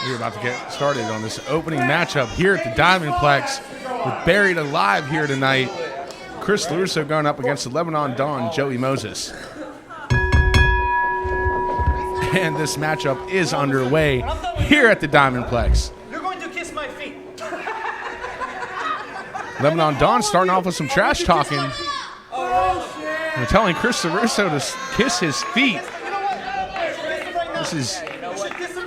We're about to get started on this opening matchup here at the Diamondplex. We're buried alive here tonight. Chris LeRusso going up against the Lebanon Dawn, Joey Moses. And this matchup is underway here at the Diamondplex. You're going to kiss my feet. Lebanon Dawn starting off with some trash talking. They're telling Chris LeRusso to kiss his feet. This is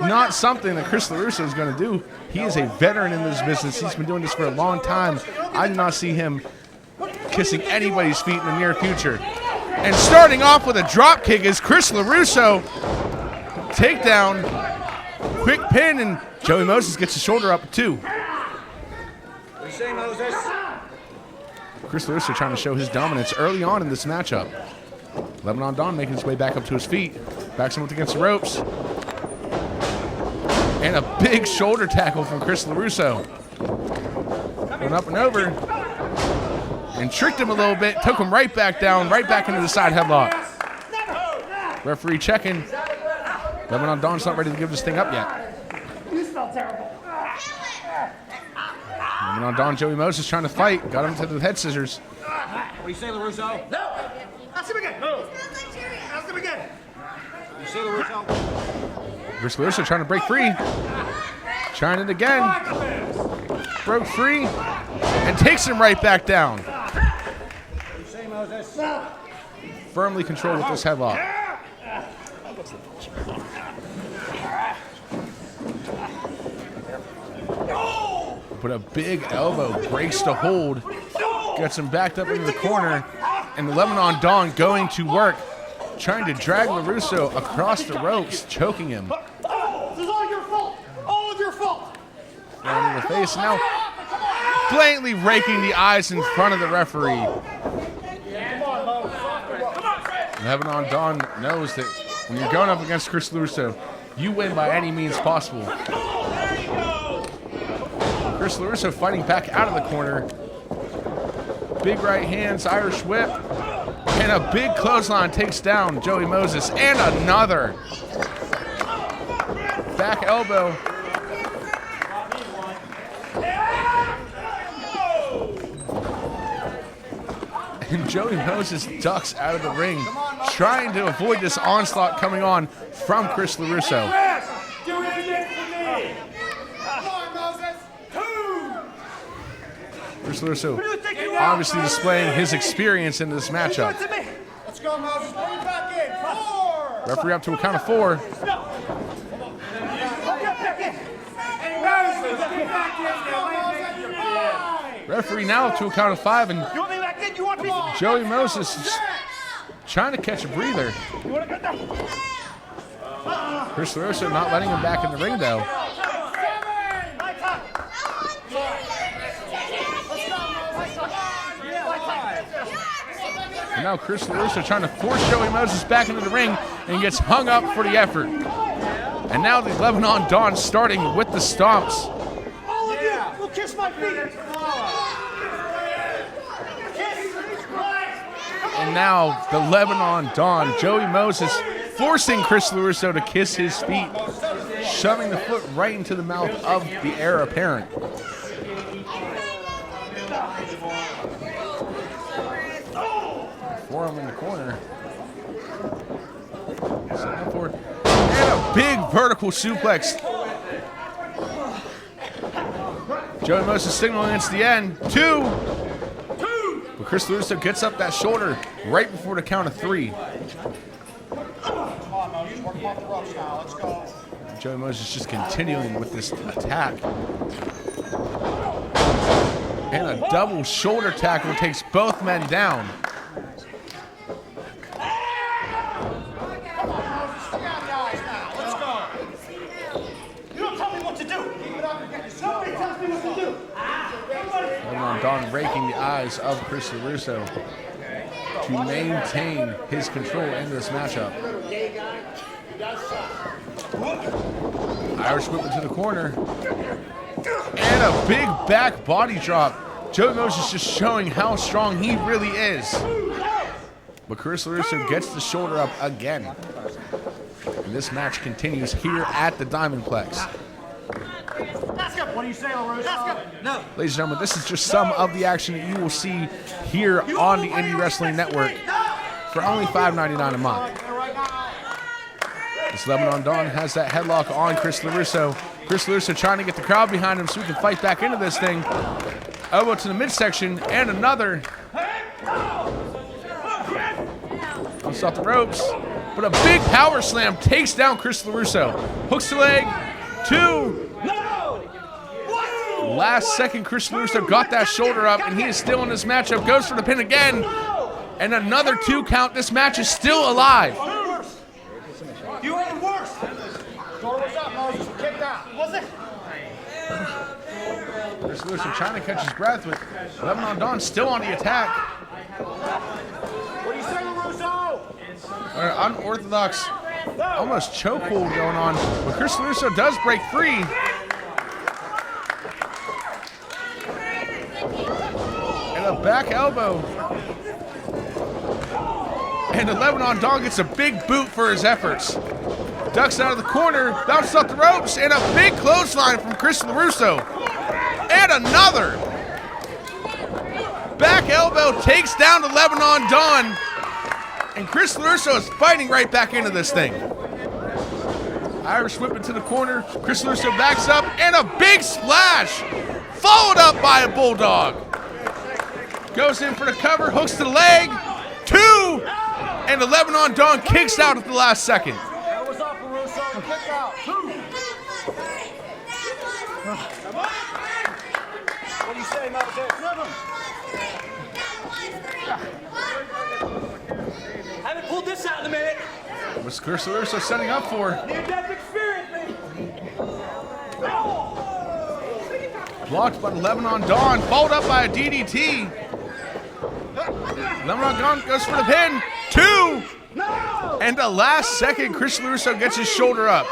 not something that Chris LeRusso is going to do. He is a veteran in this business. He's been doing this for a long time. I do not see him kissing anybody's feet in the near future. And starting off with a drop kick is Chris LeRusso. Takedown, quick pin, and Joey Moses gets his shoulder up too. What do you say, Moses? Chris LeRusso trying to show his dominance early on in this matchup. Lebanon Dawn making his way back up to his feet. Backs him up against the ropes. And a big shoulder tackle from Chris LeRusso. Went up and over. And tricked him a little bit. Took him right back down, right back into the side headlock. Referee checking. Lebanon Dawn's not ready to give this thing up yet. You smell terrible. Lebanon Dawn, Joey Moses trying to fight. Got him to the head scissors. What do you say, LeRusso? No! Ask him again! No! Ask him again! You say, LeRusso? Chris LeRusso trying to break free. Trying it again. Broke free. And takes him right back down. What do you say, Moses? Firmly controlled with this headlock. But a big elbow breaks the hold. Gets him backed up into the corner. And Lebanon Dawn going to work. Trying to drag LeRusso across the ropes, choking him. This is all your fault. All of your fault. Right in the face. Now blatantly raking the eyes in front of the referee. Lebanon Dawn knows that when you're going up against Chris LeRusso, you win by any means possible. Chris LeRusso fighting back out of the corner. Big right hands, Irish whip. And a big clothesline takes down Joey Moses. And another. Back elbow. And Joey Moses ducks out of the ring, trying to avoid this onslaught coming on from Chris LeRusso. Do it again for me. Come on, Moses. Chris LeRusso obviously displaying his experience in this matchup. Let's go, Moses. Bring it back in. 4. Referee up to a count of 4. Moses, get back in there. Referee now up to a count of 5, and You want me back in? You want me? Joey Moses is trying to catch a breather. You want to cut down? Chris LeRusso not letting him back in the ring, though. And now Chris LeRusso trying to force Joey Moses back into the ring and gets hung up for the effort. And now the Lebanon Dawn starting with the stomps. All of you, will kiss my feet. And now the Lebanon Dawn, Joey Moses forcing Chris LeRusso to kiss his feet, shoving the foot right into the mouth of the heir apparent. Forearm in the corner. Setting up for it. And a big vertical suplex. Joey Moses signaling it's the end. 2. But Chris LeRusso gets up that shoulder right before the count of 3. Joey Moses just continuing with this attack. And a double shoulder tackle takes both men down. Dawn raking the eyes of Chris LeRusso to maintain his control in this matchup. Irish whip into the corner. And a big back body drop. Joey Moses just showing how strong he really is. But Chris LeRusso gets the shoulder up again. And this match continues here at the Diamondplex. What do you say, LeRusso? No. Ladies and gentlemen, this is just some of the action that you will see here on the Indie Wrestling Network for only $5.99 a month. This Lebanon Dawn has that headlock on Chris LeRusso. Chris LeRusso trying to get the crowd behind him so we can fight back into this thing. Elbow to the midsection and another. Comes off the ropes. But a big power slam takes down Chris LeRusso. Hooks the leg. 2. Last second, Chris LeRusso got that shoulder up, and he is still in this matchup. Goes for the pin again, and another 2 count. This match is still alive. You are the worst. Door was up, Moses. Kicked out. Was it? Chris LeRusso trying to catch his breath, but Lebanon Dawn still on the attack. What do you say, LeRusso? Unorthodox, almost chokehold going on, but Chris LeRusso does break free. A back elbow. And the Lebanon Dawn gets a big boot for his efforts. Ducks out of the corner, bounces off the ropes, and a big clothesline from Chris LeRusso. And another. Back elbow takes down the Lebanon Dawn. And Chris LeRusso is fighting right back into this thing. Irish whip into the corner. Chris LeRusso backs up, and a big splash. Followed up by a bulldog. Goes in for the cover, hooks to the leg. 2! And the Lebanon Dawn kicks out at the last second. That was off LeRusso and kicked out. 2. What do you say, Mathis? Haven't pulled this out in a minute. What's Chris LeRusso setting up for? Near-death experience, baby. Blocked by the Lebanon Dawn, followed up by a DDT. Lebanon Dawn goes for the pin. 2! And the last second, Chris LeRusso gets his shoulder up.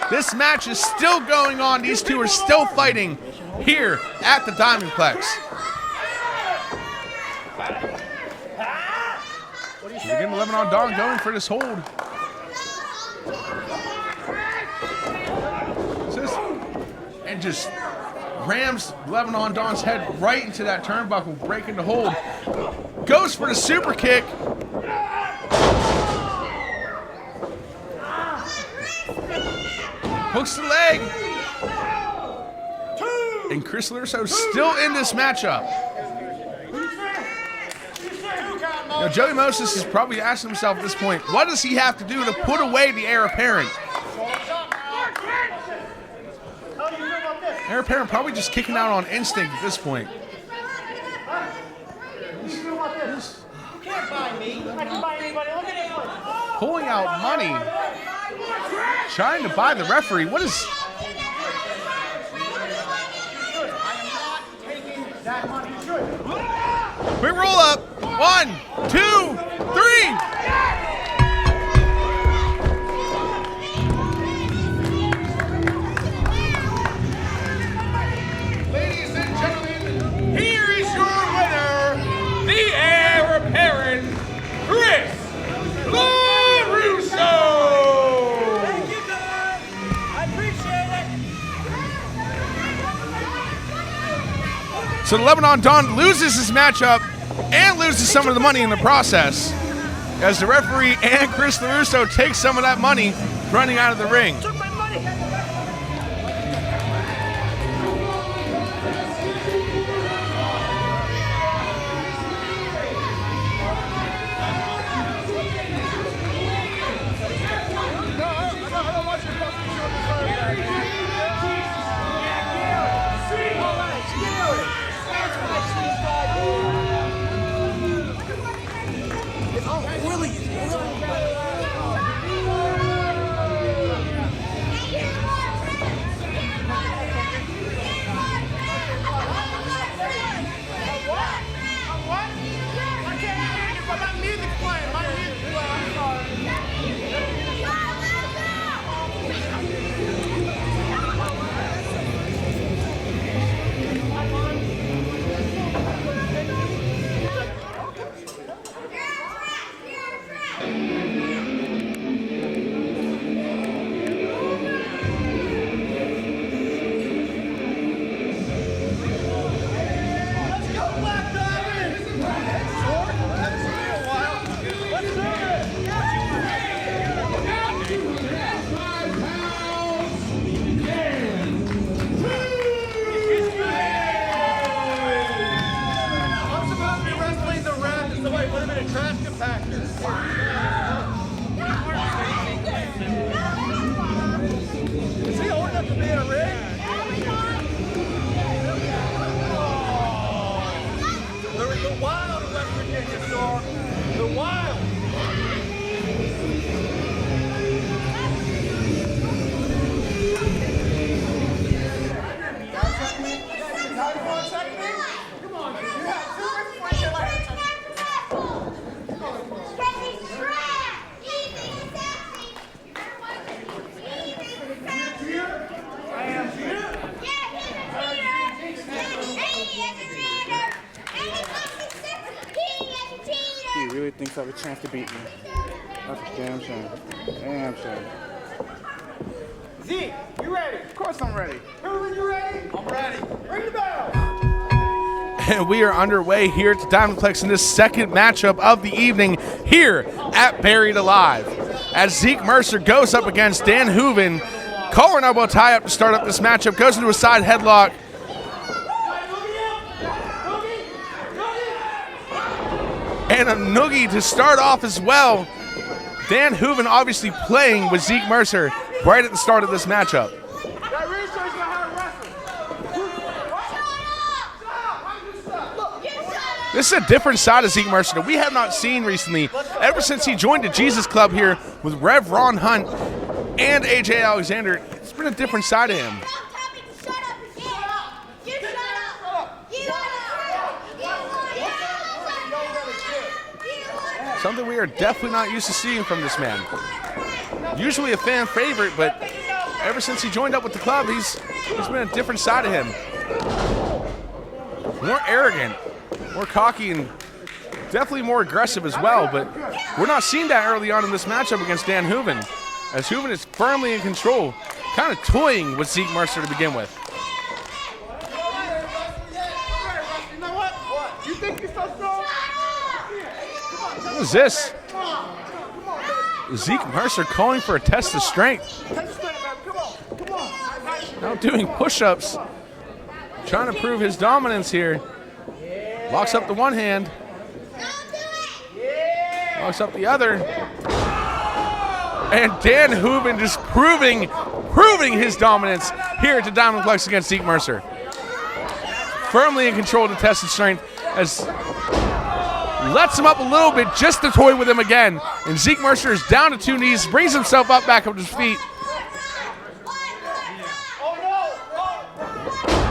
This match is still going on. These two are still fighting here at the Diamondplex. So again, the Lebanon Dawn going for this hold. And just rams Lebanon Dawn's head right into that turnbuckle, breaking the hold. Goes for the super kick. Hooks the leg. And Chris LeRusso still in this matchup. Now, Joey Moses is probably asking himself at this point, what does he have to do to put away the heir apparent? Heir apparent probably just kicking out on instinct at this point. Pulling out money. Trying to buy the referee. What is... Quick roll up. 1, 1, 2, 3. Ladies and gentlemen, here is your winner, the heir apparent, LeRusso. Thank you, Curt. I appreciate it. So the Lebanon Don loses his matchup and loses some of the money in the process, as the referee and Chris LeRusso take some of that money running out of the ring. Took my money. Thinks I have a chance to beat me. That's a damn shame. Damn shame. Zeke, you ready? Of course I'm ready. Hooven, you ready? I'm ready. Ring the bell. And we are underway here at the Diamondplex in this second matchup of the evening here at Buried Alive. As Zeke Mercer goes up against Dan Hooven, collar and elbow tie up to start up this matchup, goes into a side headlock. And a noogie to start off as well. Dan Hooven obviously playing with Zeke Mercer right at the start of this matchup. This is a different side of Zeke Mercer that we have not seen recently ever since he joined the Jesus Club here with Rev Ron Hunt and AJ Alexander. It's been a different side of him. Something we are definitely not used to seeing from this man. Usually a fan favorite, but ever since he joined up with the club, he's been a different side of him. More arrogant, more cocky, and definitely more aggressive as well, but we're not seeing that early on in this matchup against Dan Hooven, as Hooven is firmly in control, kind of toying with Zeke Mercer to begin with. What is this? Zeke Mercer calling for a test of strength. Now doing push-ups, trying to prove his dominance here. Locks up the one hand. Locks up the other. And Dan Hooven just proving his dominance here at the Diamondplex against Zeke Mercer. Firmly in control of the test of strength as lets him up a little bit just to toy with him again. And Zeke Mercer is down to two knees, brings himself up back up to his feet.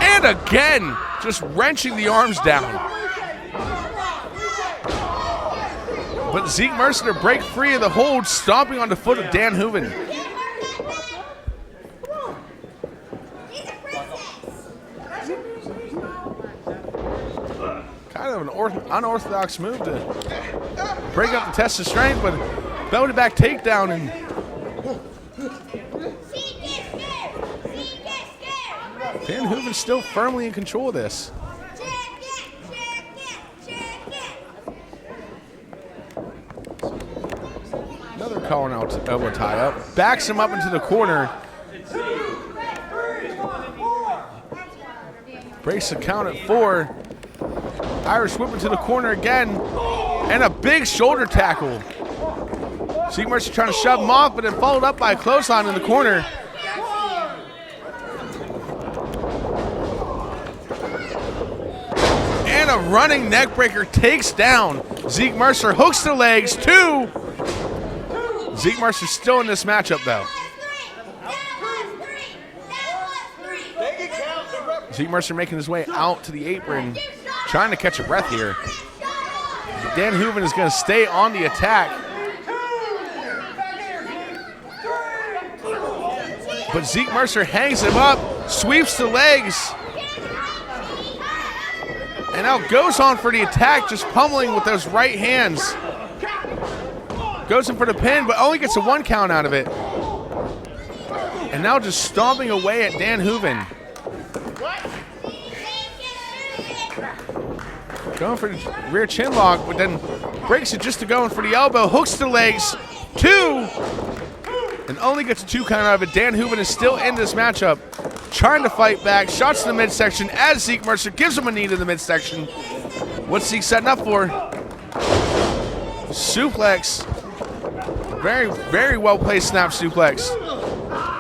And again, just wrenching the arms down. But Zeke Mercer to break free of the hold, stomping on the foot of Dan Hooven. Kind of an unorthodox move to break up the test of strength, but belly back takedown, and Dan Hooven's still firmly in control of this. Another calling out elbow tie up. Backs him up into the corner. Breaks the count at 4. Irish whip into the corner again. And a big shoulder tackle. Zeke Mercer trying to shove him off, but then followed up by a clothesline in the corner. And a running neck breaker takes down Zeke Mercer. Hooks the legs. 2. Zeke Mercer still in this matchup, though. Zeke Mercer making his way out to the apron, trying to catch a breath here. Dan Hooven is going to stay on the attack. But Zeke Mercer hangs him up, sweeps the legs, and now goes on for the attack, just pummeling with those right hands. Goes in for the pin, but only gets a 1 count out of it. And now just stomping away at Dan Hooven. Going for the rear chin lock, but then breaks it just to go in for the elbow. Hooks the legs. 2. And only gets a 2 count out of it. Dan Hooven is still in this matchup, trying to fight back. Shots to the midsection as Zeke Mercer gives him a knee to the midsection. What's Zeke setting up for? Suplex. Very, very well placed snap suplex.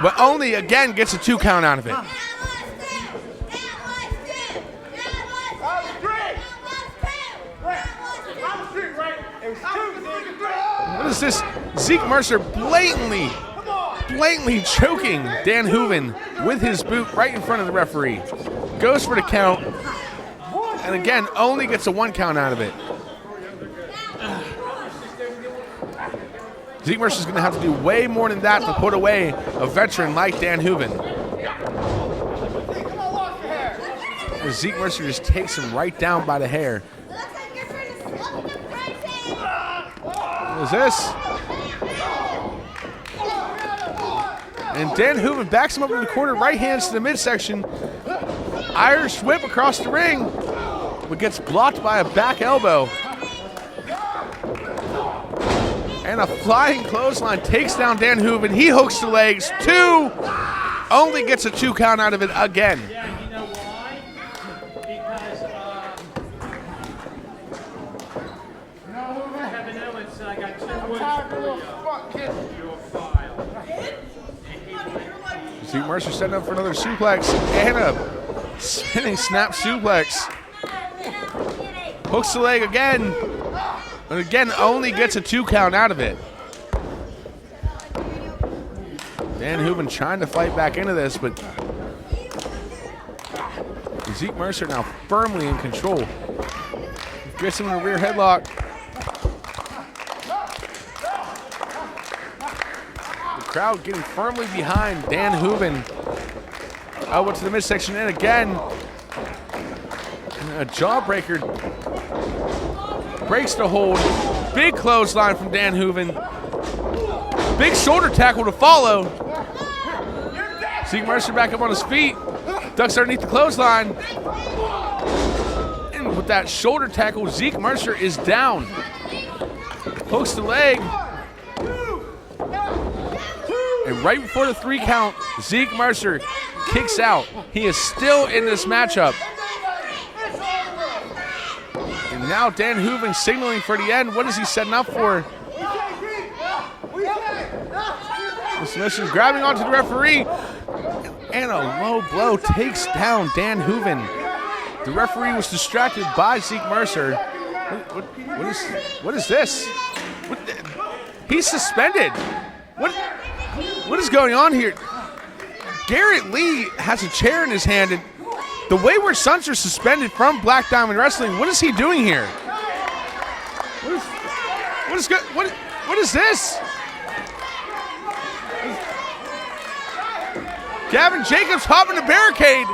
But only, again, gets a 2 count out of it. What is this? Zeke Mercer blatantly choking Dan Hooven with his boot right in front of the referee. Goes for the count. And again, only gets a 1 count out of it. Zeke Mercer's going to have to do way more than that to put away a veteran like Dan Hooven. Zeke Mercer just takes him right down by the hair. What is this? And Dan Hooven backs him up in the corner, right hands to the midsection. Irish whip across the ring, but gets blocked by a back elbow. And a flying clothesline takes down Dan Hooven. He hooks the legs. 2. Only gets a 2 count out of it again. Yeah, you know why? Because Kevin Owens said I got 2 wins for your file. Zeke Mercer setting up for another suplex and a spinning snap suplex. Hooks the leg again. And again, only gets a 2 count out of it. Dan Hooven trying to fight back into this, but Zeke Mercer now firmly in control. Gets him in a rear headlock. The crowd getting firmly behind Dan Hooven. Elbow to the midsection, and again, a jawbreaker. Breaks the hold. Big clothesline from Dan Hooven. Big shoulder tackle to follow. Zeke Mercer back up on his feet. Ducks underneath the clothesline. And with that shoulder tackle, Zeke Mercer is down. Hooks the leg. And right before the 3 count, Zeke Mercer kicks out. He is still in this matchup. And now Dan Hooven signaling for the end. What is he setting up for? The submission grabbing onto the referee. And a low blow takes down Dan Hooven. The referee was distracted by Zeke Mercer. What is this? He's suspended. What is going on here? Garrett Lee has a chair in his hand, and the Wayward Sons are suspended from Black Diamond Wrestling. What is he doing here? What is good? What is this? Gavin Jacobs popping the barricade.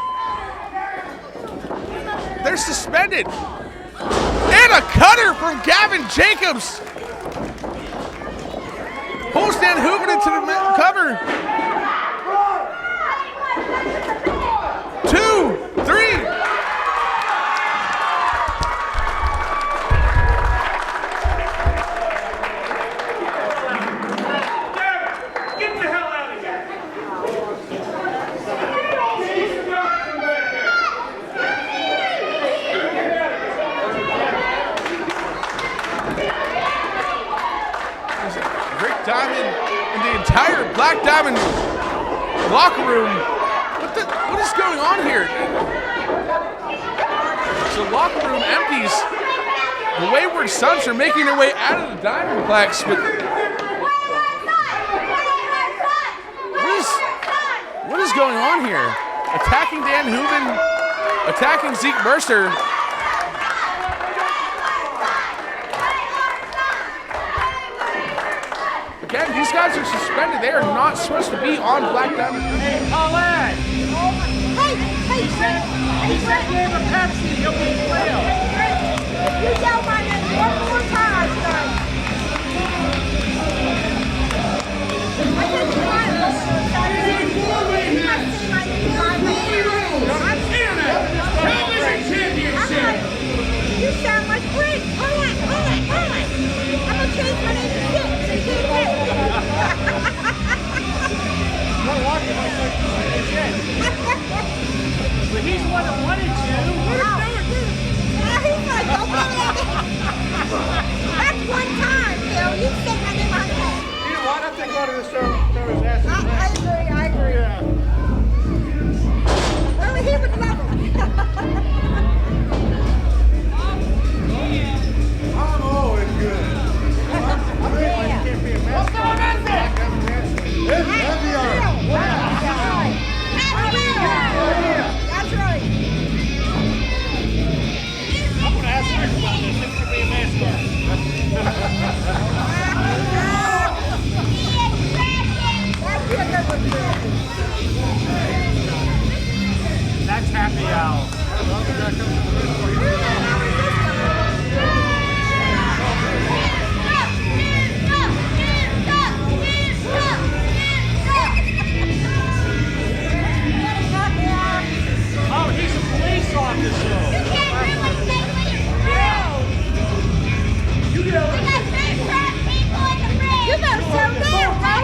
They're suspended. And a cutter from Gavin Jacobs. Pulls down Hooven into the cover. 2, 3. Diamond and the entire Black Diamond locker room. What is going on here? So locker room empties. The Wayward Sons are making their way out of the Diamondbacks, but what is going on here? Attacking Dan Hooven, attacking Zeke Mercer. Again, these guys are suspended. They are not supposed to be on Black Diamond. Hey, Colette! Hey, Brent! He said give a Pepsi, he'll be clear. If you yell my name one more time, son. I just tried to you might see my name five minutes. I'm hearing it! Television championship! You sound like Brent. Hold it. I'm gonna change my name to Dick. But he's the one that wanted you. He's like, don't go That's one time, Phil. You said my name on that. You know what? I think go to the show his ass. I agree. Yeah. Well, we're here with the level. I'm always good. I think like you can't be a master. What's going on there? It's heavier. That's right. I'm going to ask Rick about this. If you be a mascot. That's happy hour. Oh, he's a police officer. You better settle down, bro.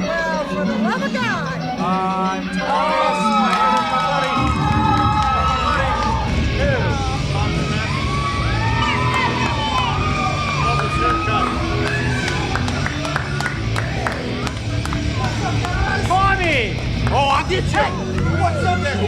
Well, for the love of God. I'm tossed. Tommy! Oh, I'll get you. What's up there?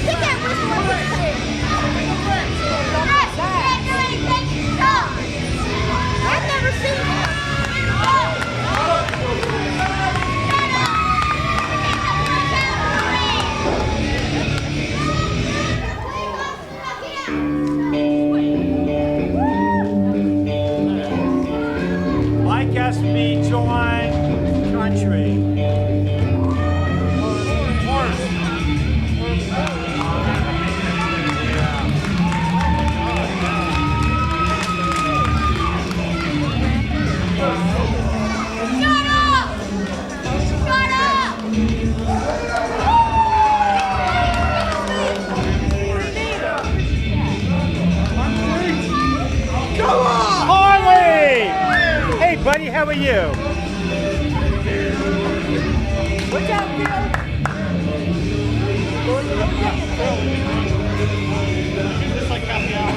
Get that whistle on his head. I've never seen that. Mike has to be joined country. Harley! Hey, buddy, how are you? What's up, Phil? Just like happy hour.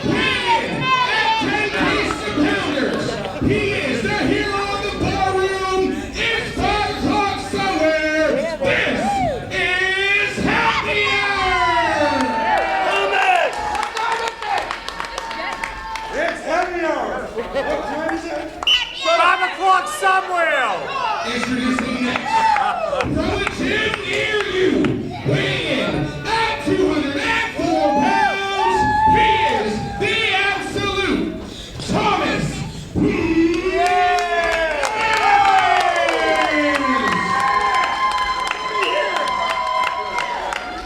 weighing at 10 pounders. He is the hero of the ballroom. It's 5 o'clock somewhere. This is Happy Hour. It's Happy Hour. What time is it? 5 o'clock somewhere. Introducing next, from the gym near you, weighing at 204 pounds, he is the absolute Thomas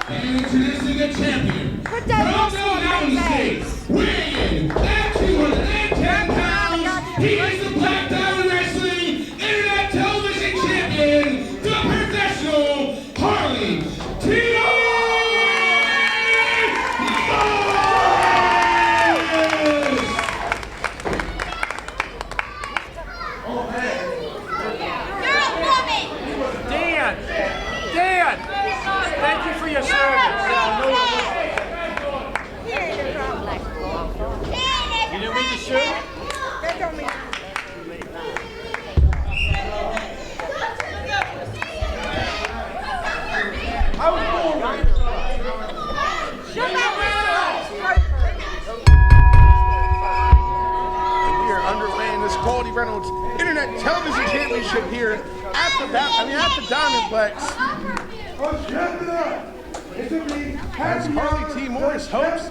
And introducing the champion, from the United States, weighing at 210 pounds, he is the Black Diamond Wrestling Internet Television Champion, the professional Harley Dan, thank you for your service. You didn't mean to shoot? That don't mean. I was born right. And we are underway in this Quality Reynolds Internet Television Championship here at the Diamondplex. Oh, shut it up. It's a me. As Harley T. Morris hopes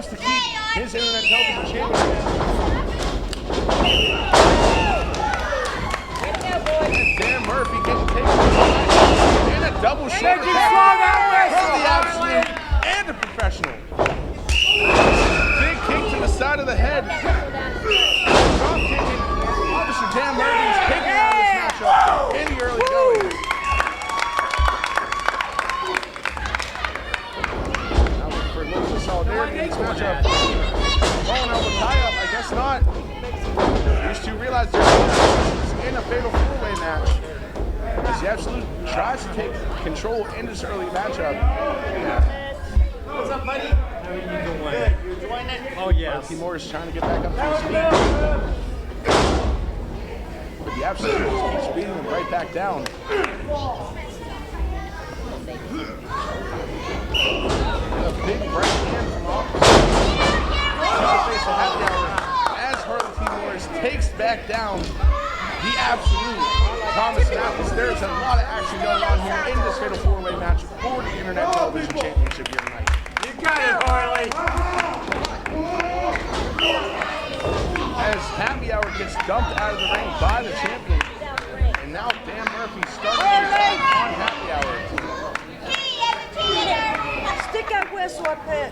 to keep his Internet Television Championship. Dan Murphy getting taken in a double shoulder tap from the absolute and a professional. Big kick to the side of the head. Drop kicking. Officer Dan Murphy is taking out this matchup in the early goings. Now looking for a little bit of solidarity in this matchup. Calling out the tie-up, I guess not. These two realize they're in a fatal four-way match. As the Absolute tries to take control in this early matchup. What's up, buddy? How are you doing? Good. You enjoying it? Oh, yes. T. Morris trying to get back up to his feet. But the Absolute keeps beating him right back down. A big right hand from Officer. Face of Happy Hour as Harley T. Morris takes back down the Absolute Thomas Mathis. There's a lot of action going on here in this fatal four-way match for the Internet Television Championship here tonight. You got it, Harley. As Happy Hour gets dumped out of the ring by the champion. And now Dan Murphy starting on Happy Hour. Stick that whistle up there.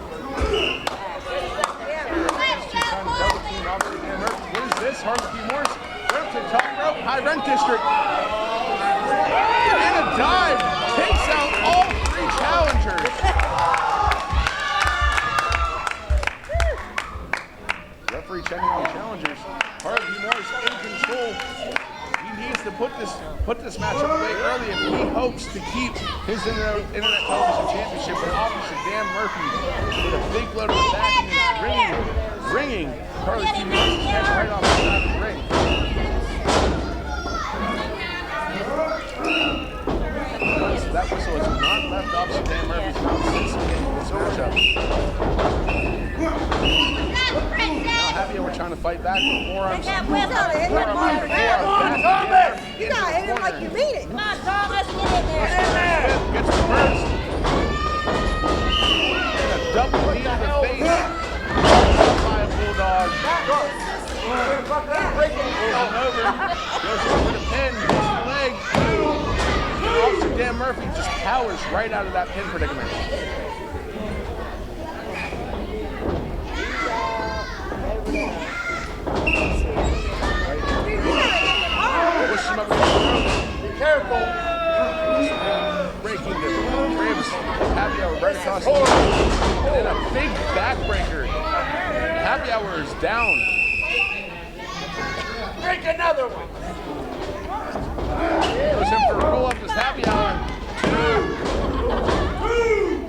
Double team operating Dan Murphy. What is this? Harley T. Morris. Right up to the top rope. High rent district. And a dive. Takes out all three challengers. Referee checking on the challengers. Harley T. Morris in control. He needs to put this matchup away early if he hopes to keep his Internet Television Championship. But Officer Dan Murphy with a big blow to the back and is ringing Harley T. Morris' head right off the side of the ring. So that whistle has not left Officer Dan Murphy's mouth since the beginning of this matchup. Now Happy Hour trying to fight back with forearms. You gotta hit him like you mean it. Come on, Tom, let's get in there. Gets reversed. And a double knee to the face by a Bulldog. Over. Goes over the pin. Hits the leg. Officer Dan Murphy just powers right out of that pin predicament. Push him up. Be careful. Breaking the ribs. Happy Hour right across the line. And then a big backbreaker. Happy Hour is down. drink another one. Goes in for a roll up his happy hour.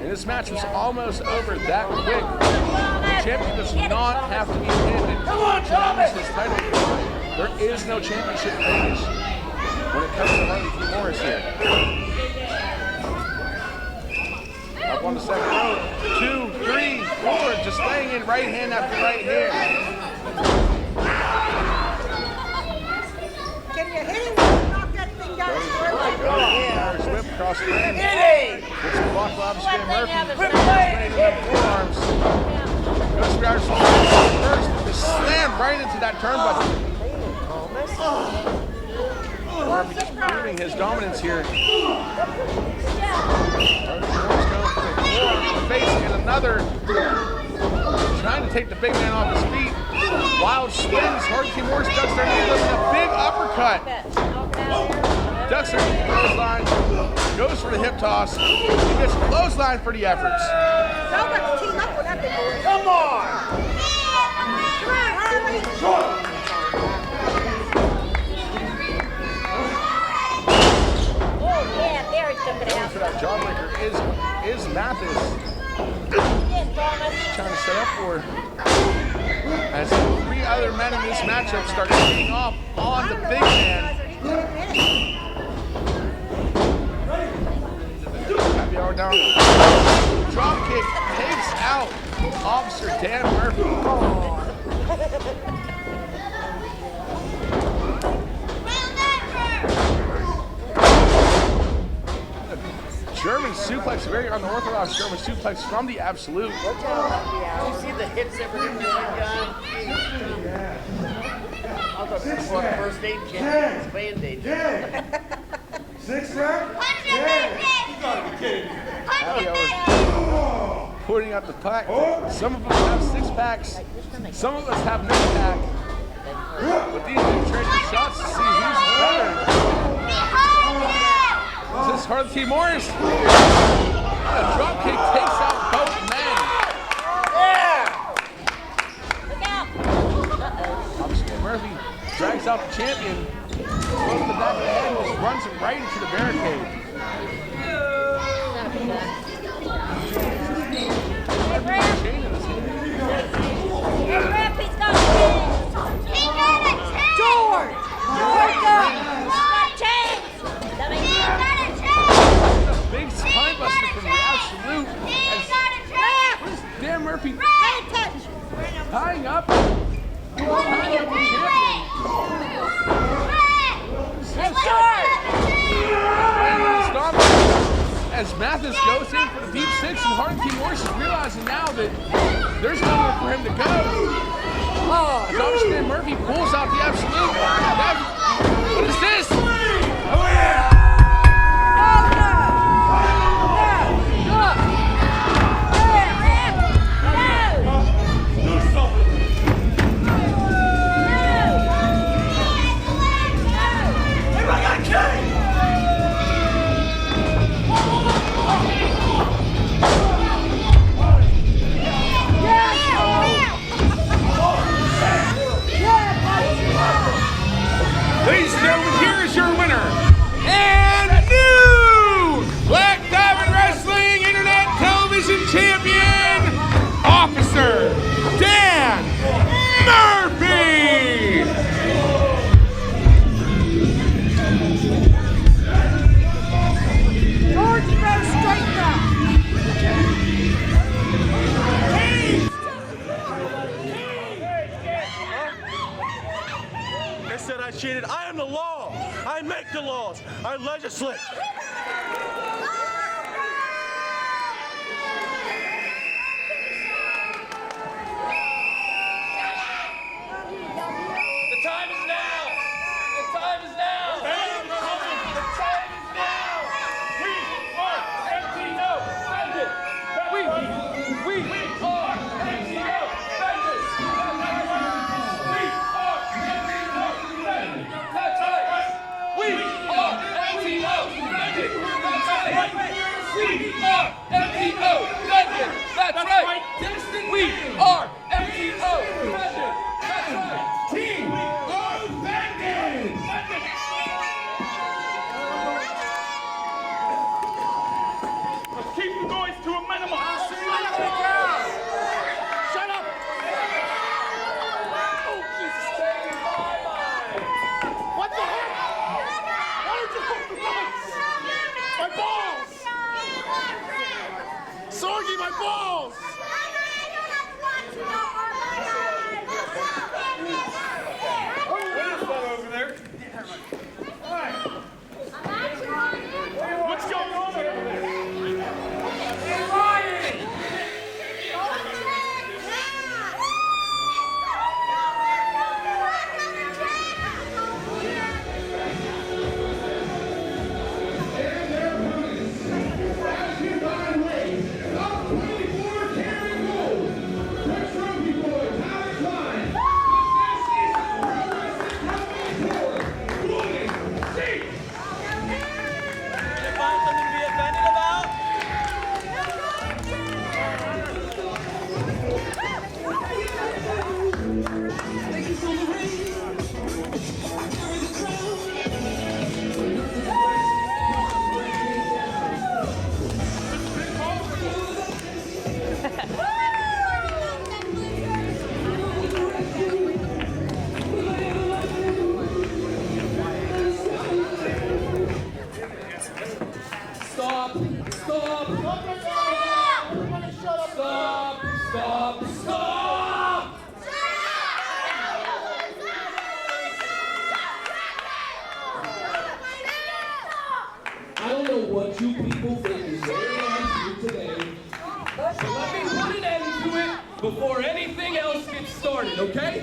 And this match was almost over that quick. The champion does not have to be pinned Come on, to Thomas! lose his title. There is no championship finish when it comes to Harley Morris here. Up on the second rope. 2, 3, 4. Just laying in right hand after right hand. Can you hit him? Knock that thing down. Irish whip across the ring. Hit him! Gets the block of Xtreme Murphy. Quit playing! Straight in the forearms. Goes for the Irish whip first. Just slam right into that turnbuckle. Murphy just proving his dominance here. Face and another trying to take the big man off his feet. Wild swings. Harley Morris ducks their knee with a big uppercut. Ducks their knee clothesline. Goes for the hip toss. He gets a clothesline for the efforts. Y'all got to team up with that big boy. Come on! Come on, Harley. Oh, yeah, there it's jumping out. For that jawbreaker is Mathis. Trying to set up for as 3 other men in this matchup start getting off on the big man. Happy hour down. Drop kick takes out Officer Dan Murphy. German suplex, very unorthodox German suplex from the Absolute. Did you see the hits that were in the gun? I thought this was first aid kit. It's Band-Aid. 6 round? You gotta be kidding me. Happy hour. Putting out the pack. Some of us have 6 packs. Some of us have no pack. But these are trading shots to see who's better. Is this Harley Morris? A drop kick takes out both men. Officer Murphy drags out the champion. Goes to the back of the head and just runs him right into the barricade. Chain in his hand. Big spine buster from the Absolute. Dan Murphy tying up the champion. As Mathis goes in for the deep 6, and Harley Morris is realizing now that there's nowhere for him to go. As Officer Murphy pulls out the Absolute. What is this? Ladies and gentlemen, here is your winner and new Black Diamond Wrestling Internet Television Champion, Officer Dan Murphy! George goes straight back. They said I cheated. I am the law. I make the laws. I legislate. The time is now! The time is now! The time is now! We are MTO Vengeance! We are MTO Vengeance! We are MTO Vengeance! That's right! We are MTO Vengeance! That's right! started, okay?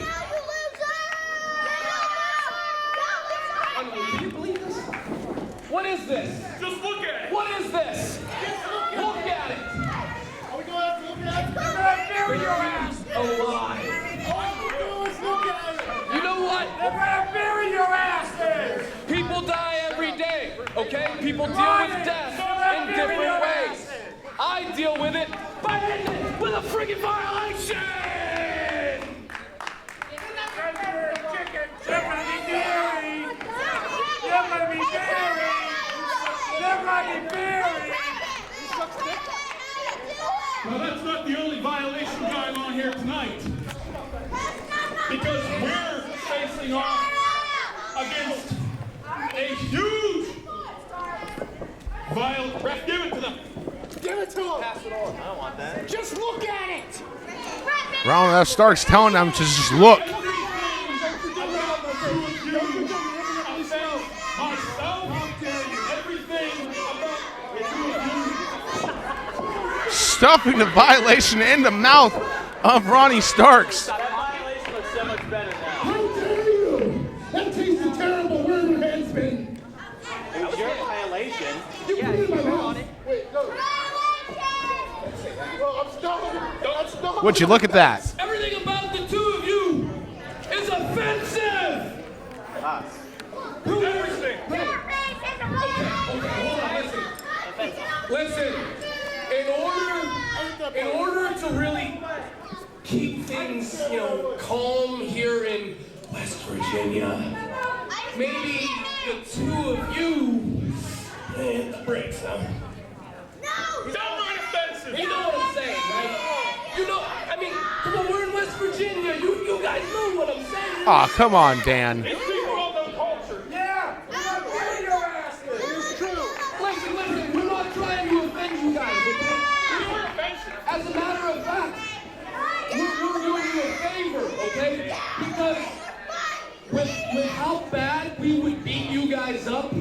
Can you believe this? What is this? Just look at it. What is this? Look at it. Are we going to have to look at it? We're going to bury your ass. Alive. All we do is look at it. You know what? We're going to bury your asses. People die every day, okay? People deal with death in different ways. I deal with it by ending it with a friggin' violation! They're going to be buried. They're going to be buried. They're going to be buried. Well, that's not the only violation going on here tonight. Because we're facing off against a huge violent. Ref, give it to them. Give it to them. Pass it on. I don't want that. Just look at it. Ron F. Stark's telling them to just look. Stuffing the violation in the mouth of Ronnie Starks. How dare you? That tasted terrible. Where your hands been? It was your violation. You put it in my mouth. Wait, no. Well, I'm stoned. I'm stoned. Would you look at that? Everything about the two of you is offensive! Everything. Okay, hold on, listen. Listen, in order to really keep things, calm here in West Virginia, maybe the two of you hit the brakes, huh? Downright offensive. You know what I'm saying, right? Come on, we're in West Virginia. You guys know what I'm saying. Aw, come on, Dan. These people all know culture. Yeah. We're going to bury your asses. It is true. Listen, we're not trying to offend you guys, okay? We're offensive. As a matter of fact, we're doing you a favor, okay? Because with how bad we would beat you guys up,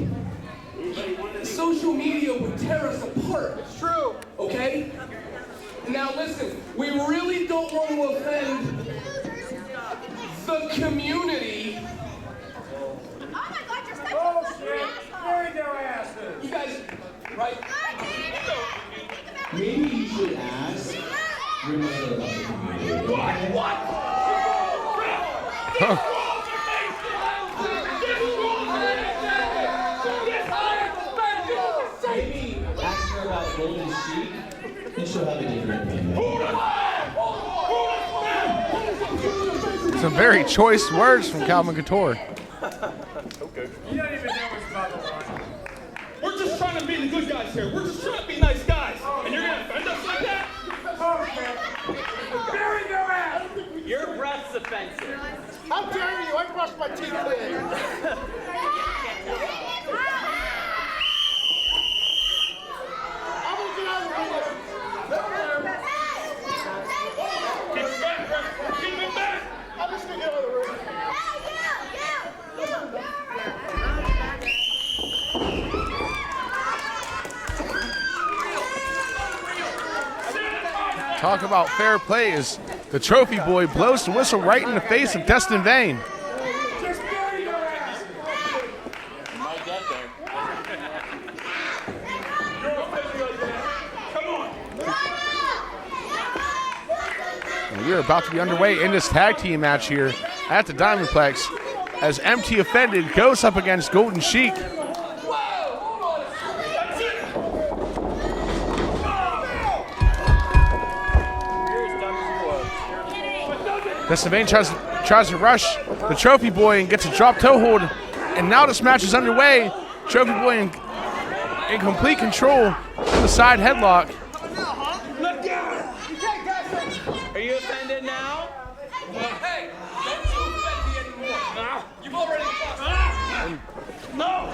social media would tear us apart. It's true. Okay? Now listen, we really don't want to offend the community. Oh my God, you're such a Bullshit. asshole. Bury their asses. You guys, right? Maybe you should ask Remember about the community. What? Maybe ask her about Golden Sheik, and she'll have a different opinion. Some very choice words from Calvin Couture. You don't even know what's about to run. We're just trying to be the good guys here. We're just trying to be nice guys. And you're going to offend us like that? Bury their ass. Your breath's offensive. How dare you? I brushed my teeth today. I'm going to get out of the ring. Keep it back, Brent. Keep it back. I'm just going to get out of the ring. Talk about fair play as the trophy boy blows the whistle right in the face of Destin Vane. Just bury your ass. You might get there. Come on. And we are about to be underway in this tag team match here at the Diamondplex as MT Offended goes up against Golden Sheik. Destin Vane tries to rush the trophy boy and gets a drop toe hold. And now this match is underway. Trophy boy in complete control in the side headlock. Are you offended now? Hey, don't you offend me anymore. You've already No.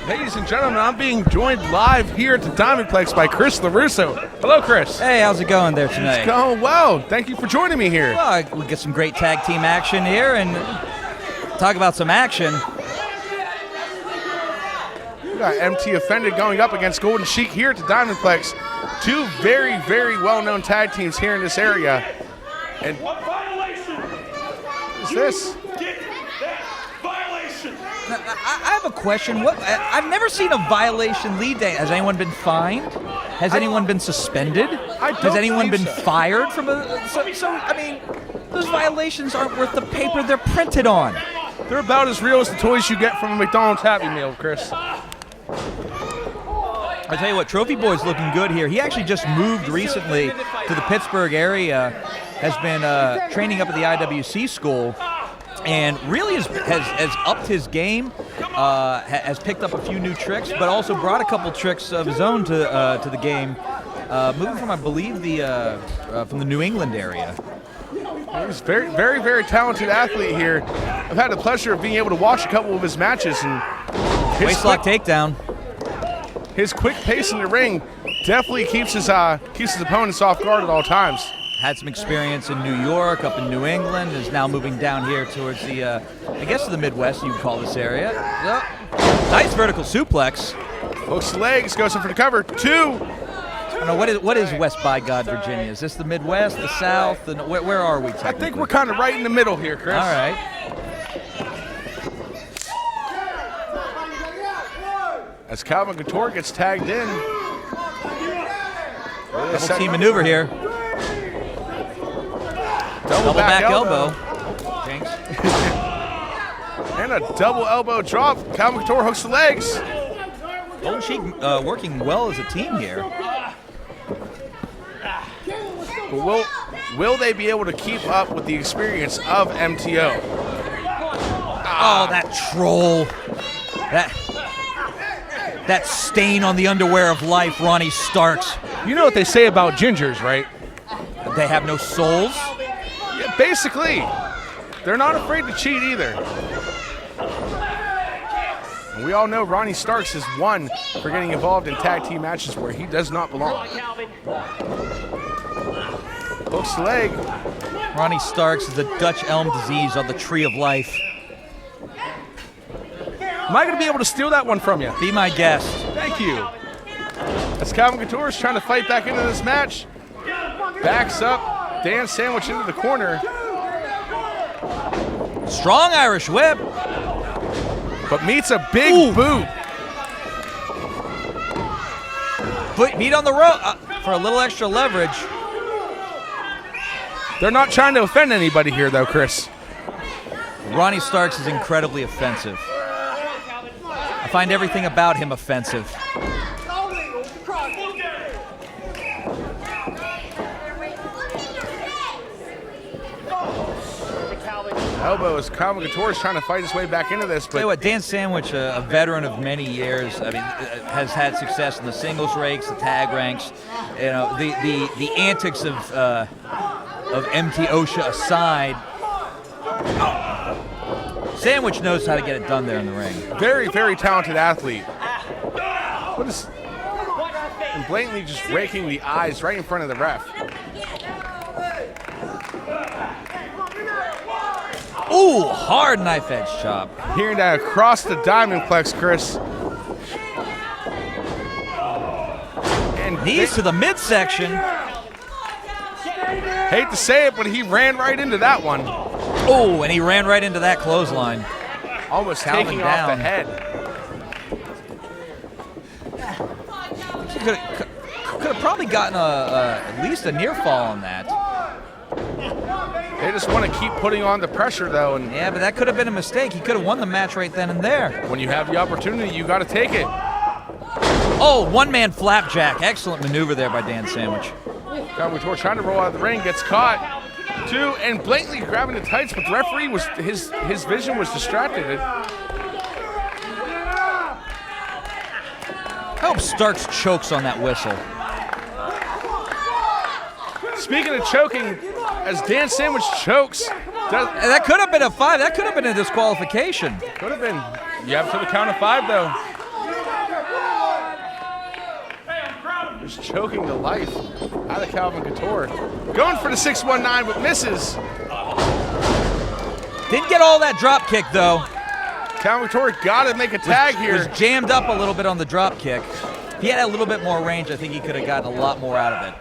Ladies and gentlemen, I'm being joined live here at the Diamondplex by Chris LeRusso. Hello, Chris. Hey, how's it going there tonight? It's going well. Thank you for joining me here. Well, we get some great tag team action here, and talk about some action. We got MT Offended going up against Golden Sheik here at the Diamondplex. Two very, very well-known tag teams here in this area. And What violation? Watch this. I have a question. I've never seen a violation lead day. Has anyone been fined? Has anyone been suspended? Has anyone been fired from a? So I mean, those violations aren't worth the paper they're printed on. They're about as real as the toys you get from a McDonald's Happy Meal, Chris. I tell you what, Trophy Boy's looking good here. He actually just moved recently to the Pittsburgh area, has been training up at the IWC school, and really has upped his game, has picked up a few new tricks, but also brought a couple tricks of his own to the game, moving from, I believe, from the New England area. He's very, very, very talented athlete here. I've had the pleasure of being able to watch a couple of his matches, and waistlock takedown. His quick pace in the ring definitely keeps his opponents off guard at all times. Had some experience in New York, up in New England, is now moving down here towards the, I guess the Midwest, you would call this area. Nice vertical suplex. Hooks the legs, goes in for the cover. 2. I don't know, what is West by God, Virginia? Is this the Midwest, the South? Where are we technically? I think we're kind of right in the middle here, Chris. All right. As Calvin Couture gets tagged in. Double team maneuver here. Double back elbow. Jinx. And a double elbow drop. Calvin Couture hooks the legs. Golden Sheik working well as a team here. But will they be able to keep up with the experience of MTO? Oh, that troll. That stain on the underwear of life, Ronnie Starks. You know what they say about gingers, right? They have no souls? Yeah, basically. They're not afraid to cheat either. And we all know Ronnie Starks is one for getting involved in tag team matches where he does not belong. Hooks the leg. Ronnie Starks is the Dutch elm disease on the tree of life. Am I going to be able to steal that one from you? Be my guest. Thank you. As Calvin Couture is trying to fight back into this match, backs up, Dan Sandwich into the corner. Strong Irish whip. But meets a big boot. Feet on the rope for a little extra leverage. They're not trying to offend anybody here, though, Chris. Ronnie Starks is incredibly offensive. I find everything about him offensive. Elbow as Calvin Couture is trying to fight his way back into this. But tell you what, Dan Sandwich, a veteran of many years, I mean, has had success in the singles ranks, the tag ranks. You know, the antics of MT OSHA aside, Sandwich knows how to get it done there in the ring. Very, very talented athlete. And blatantly just raking the eyes right in front of the ref. Ooh, hard knife edge chop. Hearing that across the diamond plex, Chris. And knees to the midsection. Hate to say it, but he ran right into that one. Oh, and he ran right into that clothesline. Almost Calvin taking down. off the head. Could have probably gotten at least a near fall on that. They just want to keep putting on the pressure, though. And yeah, but that could have been a mistake. He could have won the match right then and there. When you have the opportunity, you got to take it. Oh, one-man flapjack. Excellent maneuver there by Dan Sandwich. Calvin Couture trying to roll out of the ring, gets caught. 2, and blatantly grabbing the tights, but the referee was his vision was distracted. I hope Starks chokes on that whistle. Speaking of choking, as Dan Sandwich chokes. That could have been a 5. That could have been a disqualification. Could have been. You have to the count of 5, though. Just choking the life out of Calvin Couture. Going for the 619, but misses. Didn't get all that drop kick, though. Calvin Couture got to make a tag here. Was jammed up a little bit on the drop kick. If he had a little bit more range, I think he could have gotten a lot more out of it.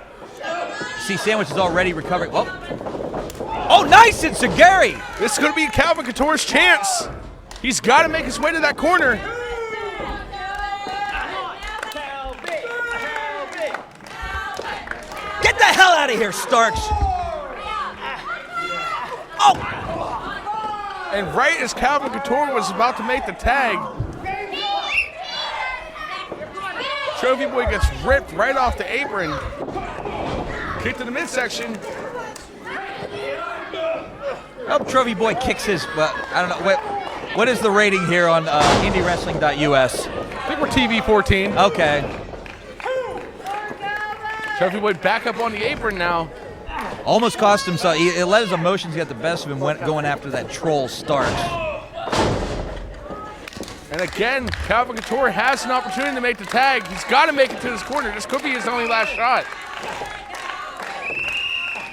See, Sandwich is already recovering. Oh. Oh, nice enziguri. This is going to be Calvin Couture's chance. He's got to make his way to that corner. Get the hell out of here, Starks. Oh! And right as Calvin Couture was about to make the tag, Trophy Boy gets ripped right off the apron. Kick to the midsection. Oh, Trophy Boy kicks his, well, I don't know, what is the rating here on IndyWrestling.us? I think we're TV 14. Okay. Trophy Boy back up on the apron now. Almost cost him, so he let his emotions get the best of him going after that troll Starks. And again, Calvin Couture has an opportunity to make the tag. He's got to make it to his corner. This could be his only last shot.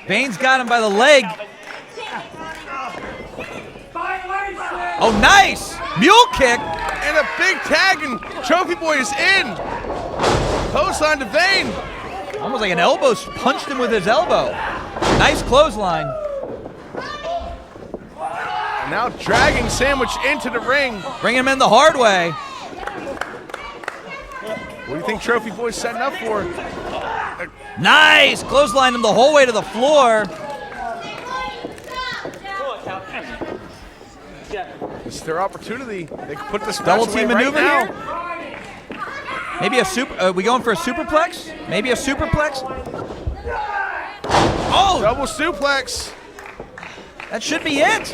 Bane's got him by the leg. Oh, nice! Mule kick. And a big tag, and Trophy Boy is in. Clothesline to Vane. Almost like an elbow, punched him with his elbow. Nice clothesline. And now dragging Sandwich into the ring. Bring him in the hard way. What do you think Trophy Boy's setting up for? Nice! Clothesline him the whole way to the floor. It's their opportunity. They can put this Double match away team right maneuver now. here. Maybe a super. We going for a superplex? Maybe a superplex? Oh! Double suplex. That should be it.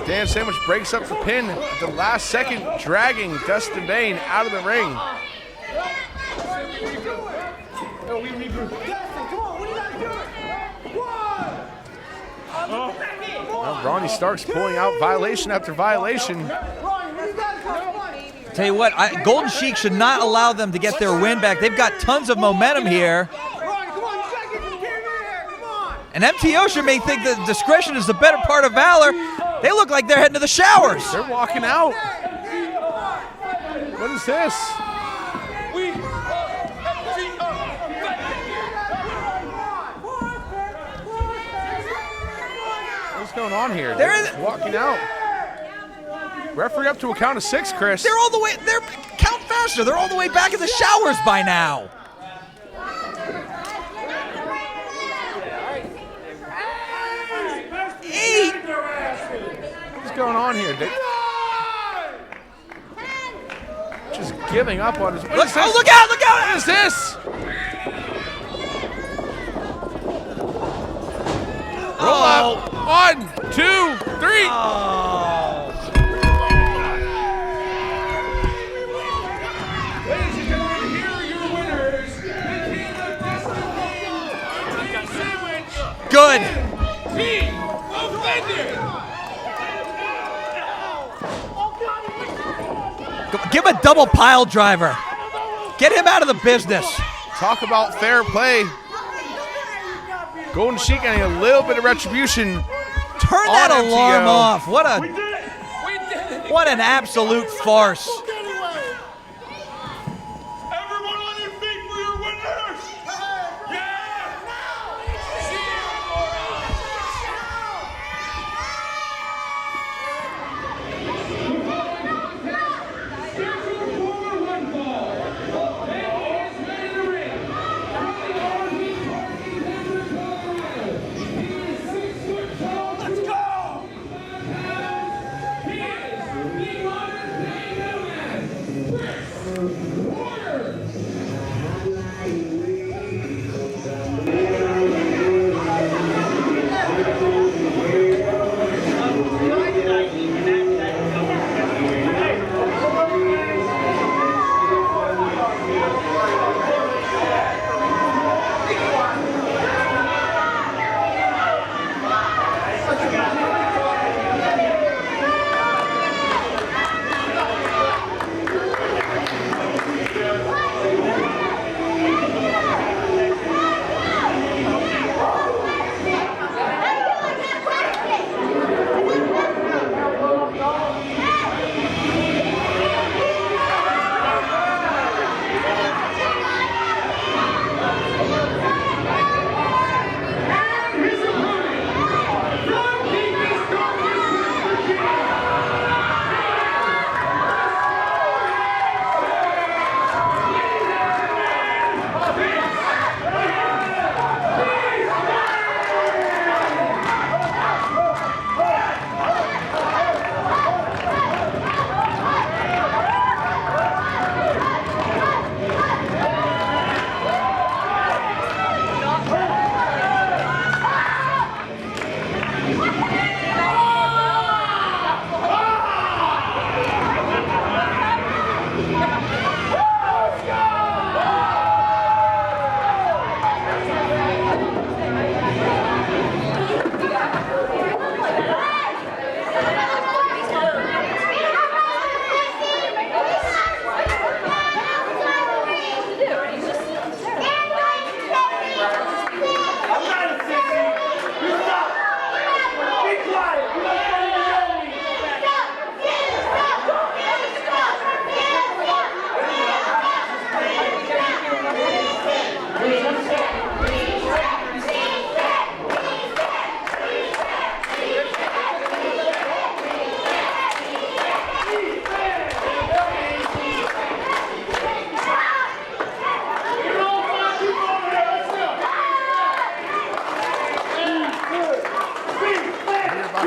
Dan Sandwich breaks up the pin at the last second, dragging Dustin Vane out of the ring. Now Ronnie Starks pulling out violation after violation. Tell you what, Golden Sheik should not allow them to get their win back. They've got tons of momentum here. And MT Ocean may think that discretion is the better part of valor. They look like they're heading to the showers. They're walking out. What is this? What's going on here? They're just walking out. Referee up to a count of 6, Chris. They're all the way, count faster. They're all the way back in the showers by now. What's going on here? Just giving up on his. Look out! Look out! What is this? Roll up. 1, 2, 3. Ladies and gentlemen, here are your winners. The King of Destiny Sandwich. Good. Team offended. Give him a double pile driver. Get him out of the business. Talk about fair play. Golden Sheik getting a little bit of retribution. Turn that on alarm MTO. off. What an absolute farce. Everyone on your feet for your winners. Yeah.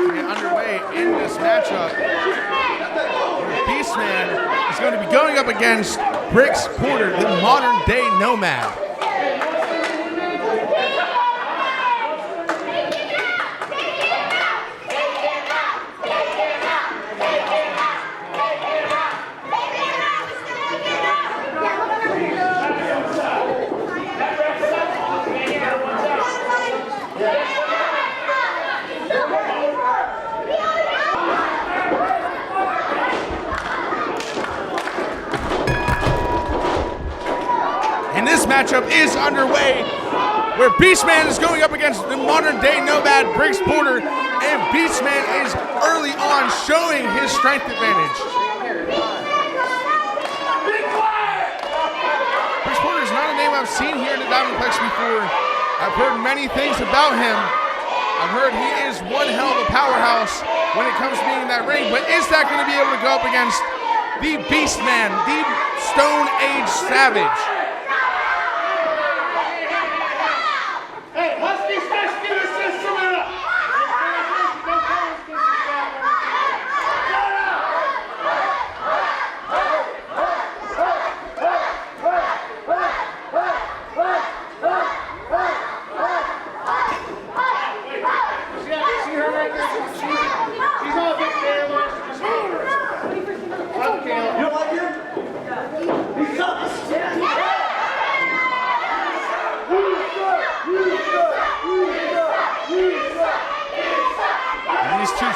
to get underway in this matchup. Beastman is going to be going up against Brix Porter, the modern-day nomad. This matchup is underway, where Beastman is going up against the modern-day nomad Brix Porter, and Beastman is early on showing his strength advantage. Brix Porter is not a name I've seen here in the Diamondplex before. I've heard many things about him. I've heard he is one hell of a powerhouse when it comes to being in that ring, but is that going to be able to go up against the Beastman, the Stone Age Savage?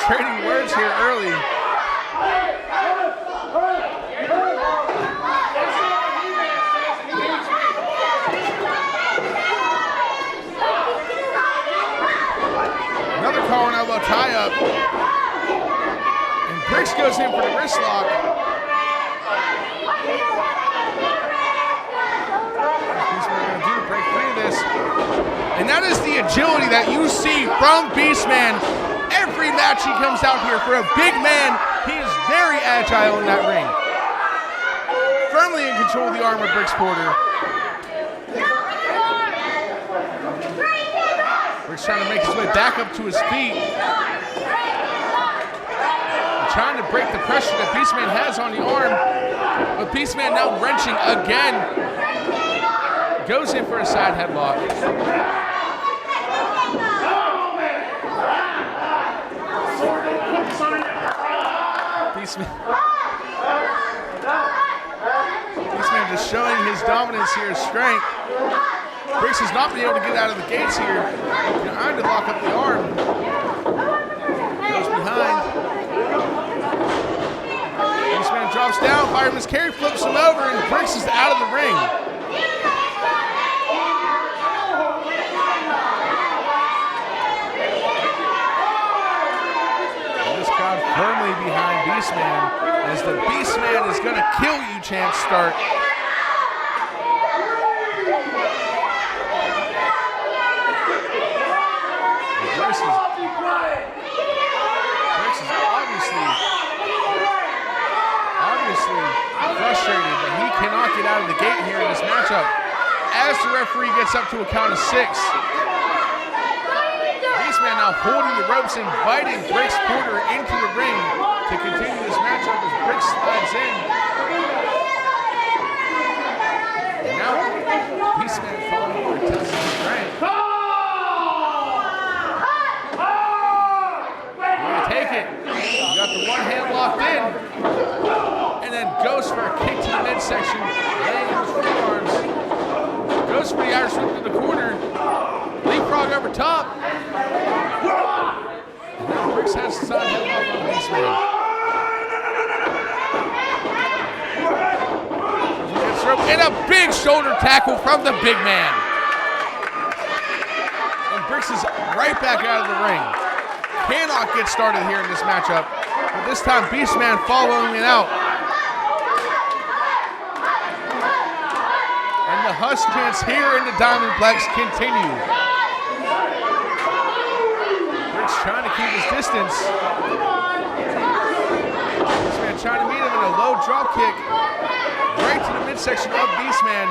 Trading words here early. Another call on elbow tie up. And Brix goes in for the wrist lock. Beastman going to do to break free of this. And that is the agility that you see from Beastman. Every match he comes out here for a big man, he is very agile in that ring. Firmly in control of the arm of Brix Porter. Brix trying to make his way back up to his feet. And trying to break the pressure that Beastman has on the arm. But Beastman now wrenching again. Goes in for a side headlock. Beastman just showing his dominance here, his strength. Brix has not been able to get out of the gates here. Trying to lock up the arm. Goes behind. Beastman drops down, fireman's carry, flips him over, and Brix is out of the ring. Firmly behind Beastman as the Beastman is going to kill you chants start. Brix is obviously frustrated that he cannot get out of the gate here in this matchup as the referee gets up to a count of 6. Beastman now holding the ropes, inviting Brix Porter into the ring to continue this matchup as Brix slides in. And now Beastman falling over to test his strength. Going to take it. You got the one hand locked in. And then goes for a kick to the midsection, laying his forearms. Goes for the Irish whip to the corner. Leapfrog over top. And now Brix has the side headlock on Beastman. And a big shoulder tackle from the big man. And Brix is right back out of the ring. Cannot get started here in this matchup. But this time Beastman following it out. And the Husk chants here in the Diamondplex continue. Brix trying to keep his distance. Beastman trying to meet him in a low drop kick. Right to the midsection of Beastman.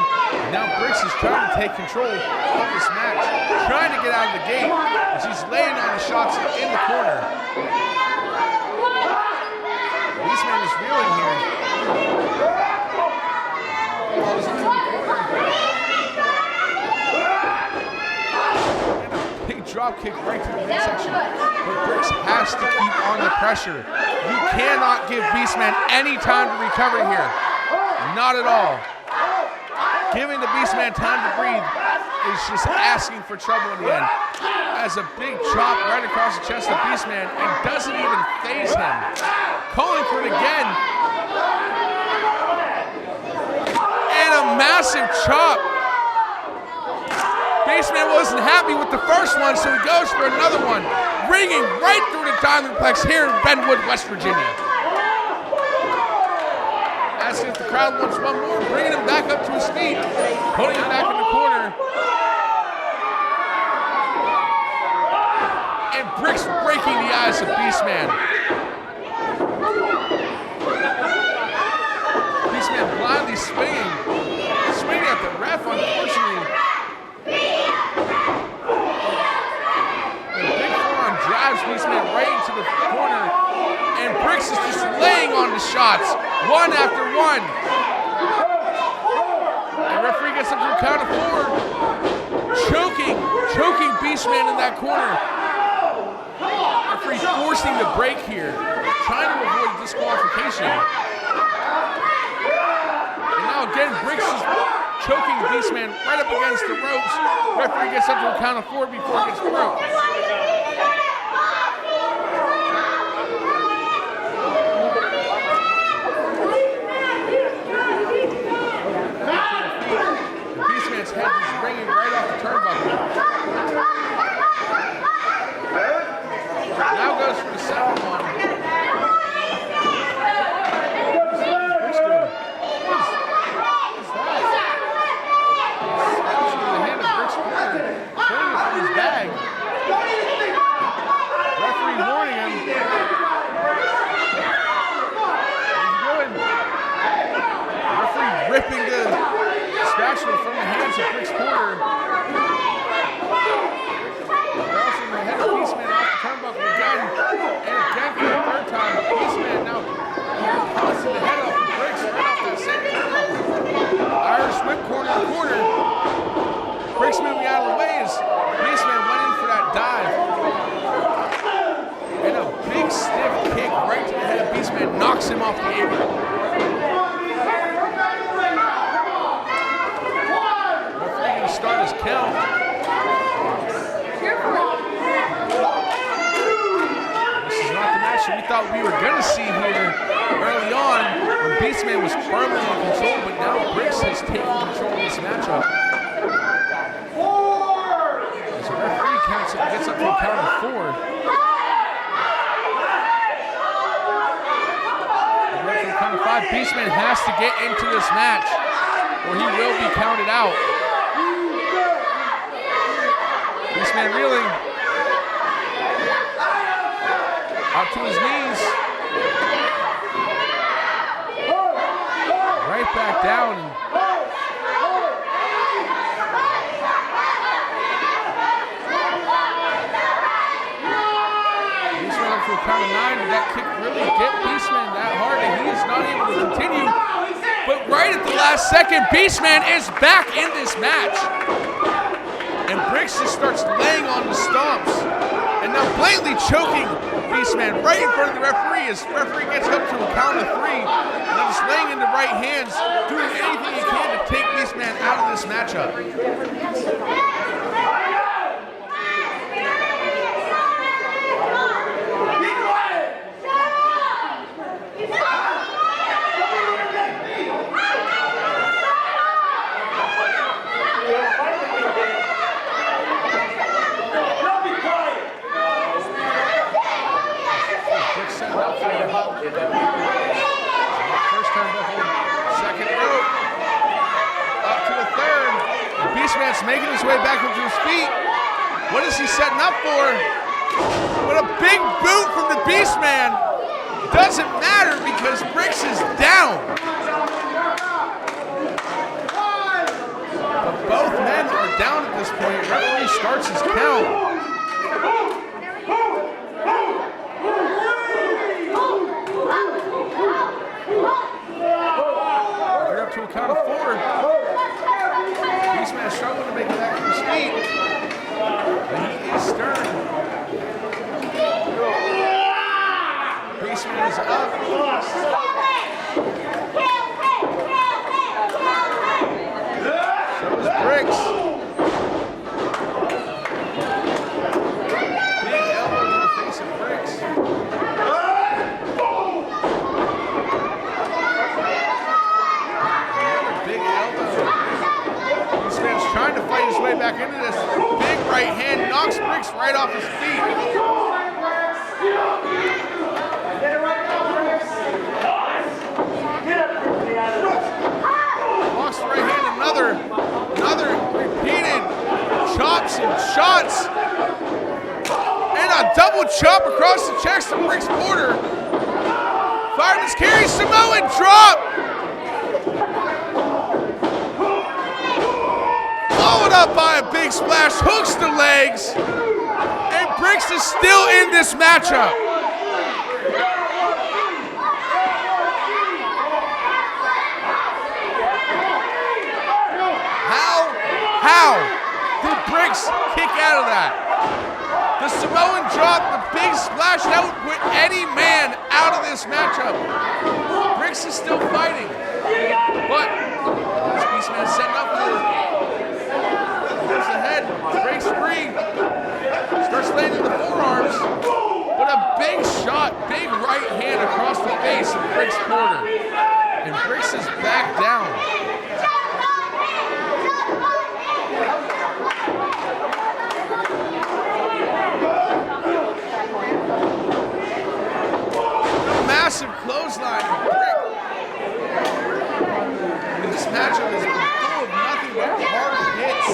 Now Brix is trying to take control of this match. Trying to get out of the gate as he's laying on his shots in the corner. Beastman is reeling here. Goes into the corner. And a big drop kick right to the midsection. But Brix has to keep on the pressure. You cannot give Beastman any time to recover here. Not at all. Giving the Beastman time to breathe is just asking for trouble in the end. Has a big chop right across the chest of Beastman and doesn't even faze him. Calling for it again. And a massive chop. Beastman wasn't happy with the first one, so he goes for another one. Ringing right through the Diamondplex here in Benwood, West Virginia. Asking if the crowd wants one more, bringing him back up to his feet, putting him back in the corner. And Brix breaking the eyes of Beastman. Beastman blindly swinging at the ref, unfortunately. The big forearm drives Beastman right into the corner, and Brix is just laying on the shots, one after one. The referee gets up to a count of 4, choking Beastman in that corner. Referee forcing the break here, trying to avoid disqualification. And now again, Brix is choking Beastman right up against the ropes. Referee gets up to a count of 4 before it gets broke. Beastman's head is ringing right off the turnbuckle. Now goes for the second one. What's doing? What is that? Snatching the hand of Brix pulling it from his bag. Referee warning him. What's he doing? Referee ripping the spatula from the hands of Brix corner. Bouncing the head of Beastman off the turnbuckle again, and again for the third time. But Beastman now bouncing the head off of Brix right off that same turnbuckle. Irish whip corner to corner. Brix moving out of the way as Beastman went in for that dive. And a big stiff kick right to the head of Beastman knocks him off the apron. Referee going to start his count. We thought we were going to see here early on when Beastman was firmly in control, but now Brix has taken control of this matchup. As the referee counts it and gets up to a count of 4. And right from count of 5, Beastman has to get into this match or he will be counted out. Beastman reeling. Up to his knees. Right back down. Beastman up to a count of 9. Did that kick really get Beastman that hard and he is not able to continue? But right at the last second, Beastman is back in this match. And Brix just starts laying on the stomps. And now blatantly choking Beastman right in front of the referee as the referee gets up to a count of 3. And then just laying in the right hands, doing anything he can to take Beastman out of this matchup. First turnbuckle, second rope, up to the third. Beastman's making his way back up to his feet. What is he setting up for? But a big boot from the Beastman. Doesn't matter because Brix is down. But both men are down at this point. Referee starts his count. So is Brix. Big elbow to the face of Brix. Another big elbow. Beastman's trying to fight his way back into this. Big right hand knocks Brix right off his feet. Walks the right hand, another repeated chops and shots. And a double chop across the chest to Brix Porter. Fired his carry, Samoan drop. Followed up by a big splash, hooks the legs. And Brix is still in this matchup. How did Brix kick out of that? The Samoan drop, the big splash, that would put any man out of this matchup. Brix is still fighting. But this Beastman setting up for it. Goes ahead, breaks free. Starts laying in the forearms. But a big shot, big right hand across the face of Brix Porter. And Brix is back down. Massive clothesline of Brix. And this matchup has been full of nothing but hard hits.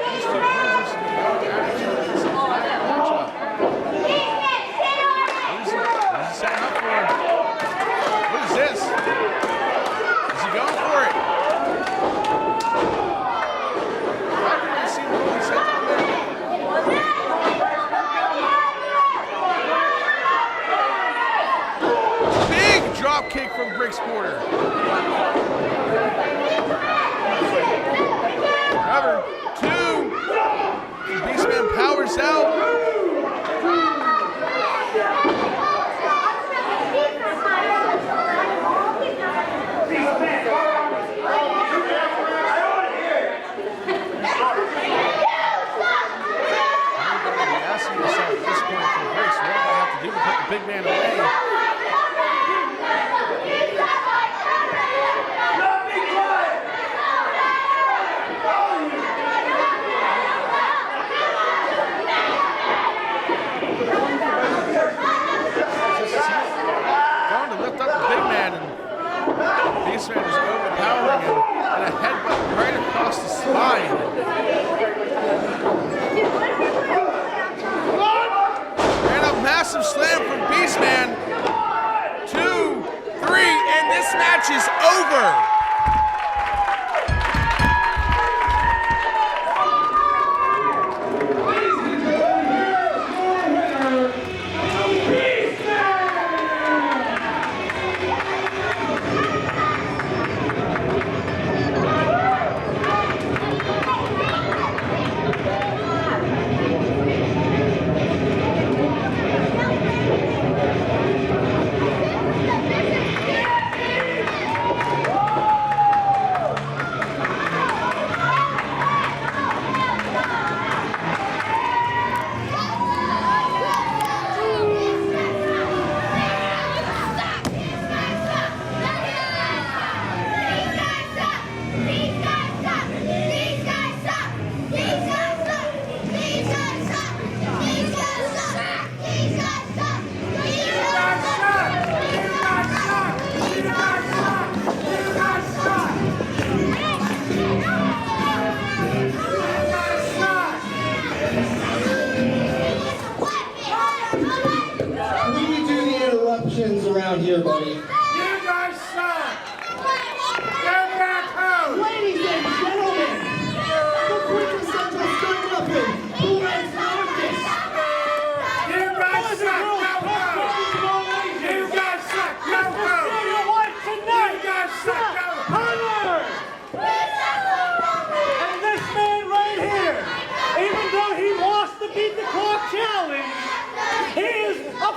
These two bruisers have been going at each other this entire matchup. What is he setting up for? What is this? Is he going for it? I've never seen him really set up there. Drop kick from Brix Porter. Cover, 2. Beastman powers out. Everybody asking yourself at this point for Brix, what do I have to do to put the big man away? Beastman is overpowering him and a headbutt right across the spine. And a massive slam from Beastman.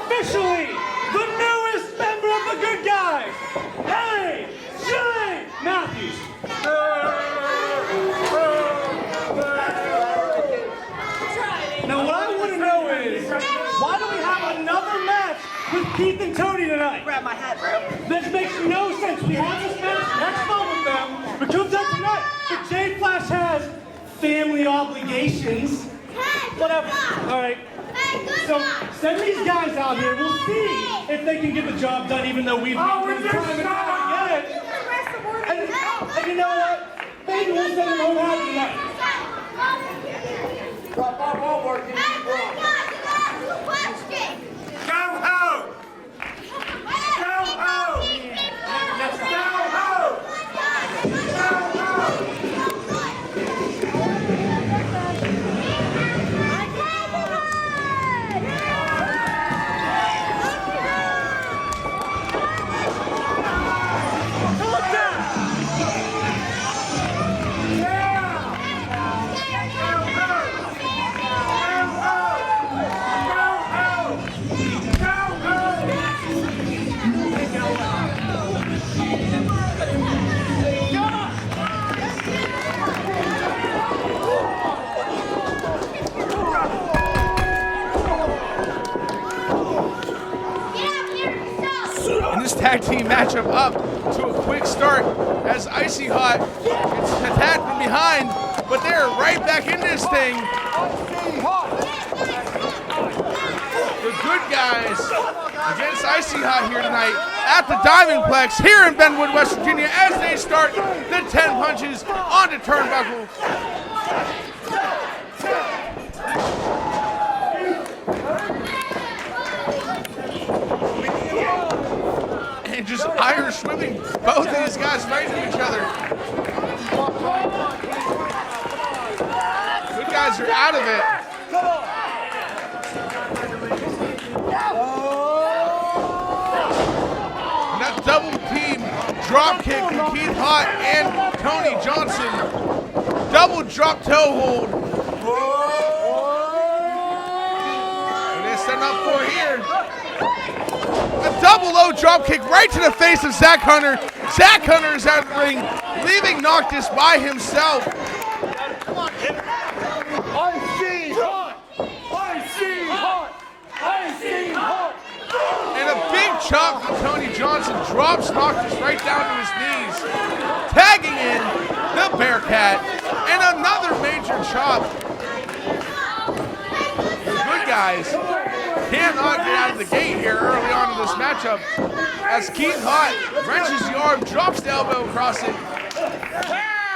officially the newest member of the Good Guys, AJ Mathis. Now what I want to know is, why do we have another match with Keith and Tony tonight? Grab my hat, bro. This makes no sense. We have this match next month with them. We could have done tonight, but J Flash has family obligations. Whatever. All right. So send these guys out here. We'll see if they can get the job done, even though we've been through time and time again. And you know what? Maybe we'll send them home happy tonight. Drop our homework in the room. Go home! Go home! Let's go home! Go home! This tag team matchup up to a quick start as Icy Hot gets attacked from behind, but they're right back in this thing. The Good Guys against Icy Hot here tonight at the Diamondplex here in Benwood, West Virginia, as they start the 10 punches onto turnbuckle. And just Irish swimming, both of these guys fighting each other. Good Guys are out of it. And that double team drop kick from Keith Haught and Tony Johnson. Double drop toe hold. And they're setting up for here. A double low drop kick right to the face of Zach Hunter. Zach Hunter is out of the ring, leaving Noctus by himself. I see Haught! And a big chop from Tony Johnson drops Noctus right down to his knees. Tagging in the Bearcat. And another major chop. The Good Guys cannot get out of the gate here early on in this matchup as Keith Haught wrenches the arm, drops the elbow across it,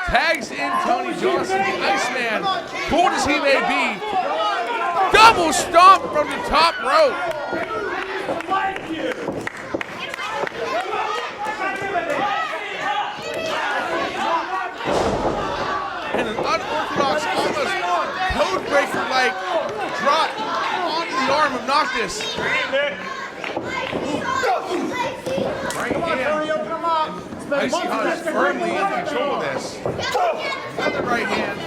tags in Tony Johnson, the Iceman, cold as he may be. Double stomp from the top rope. And an unorthodox, almost codebreaker-like drop onto the arm of Noctus. Right hand. Icy Hot is firmly in control of this. Another right hand.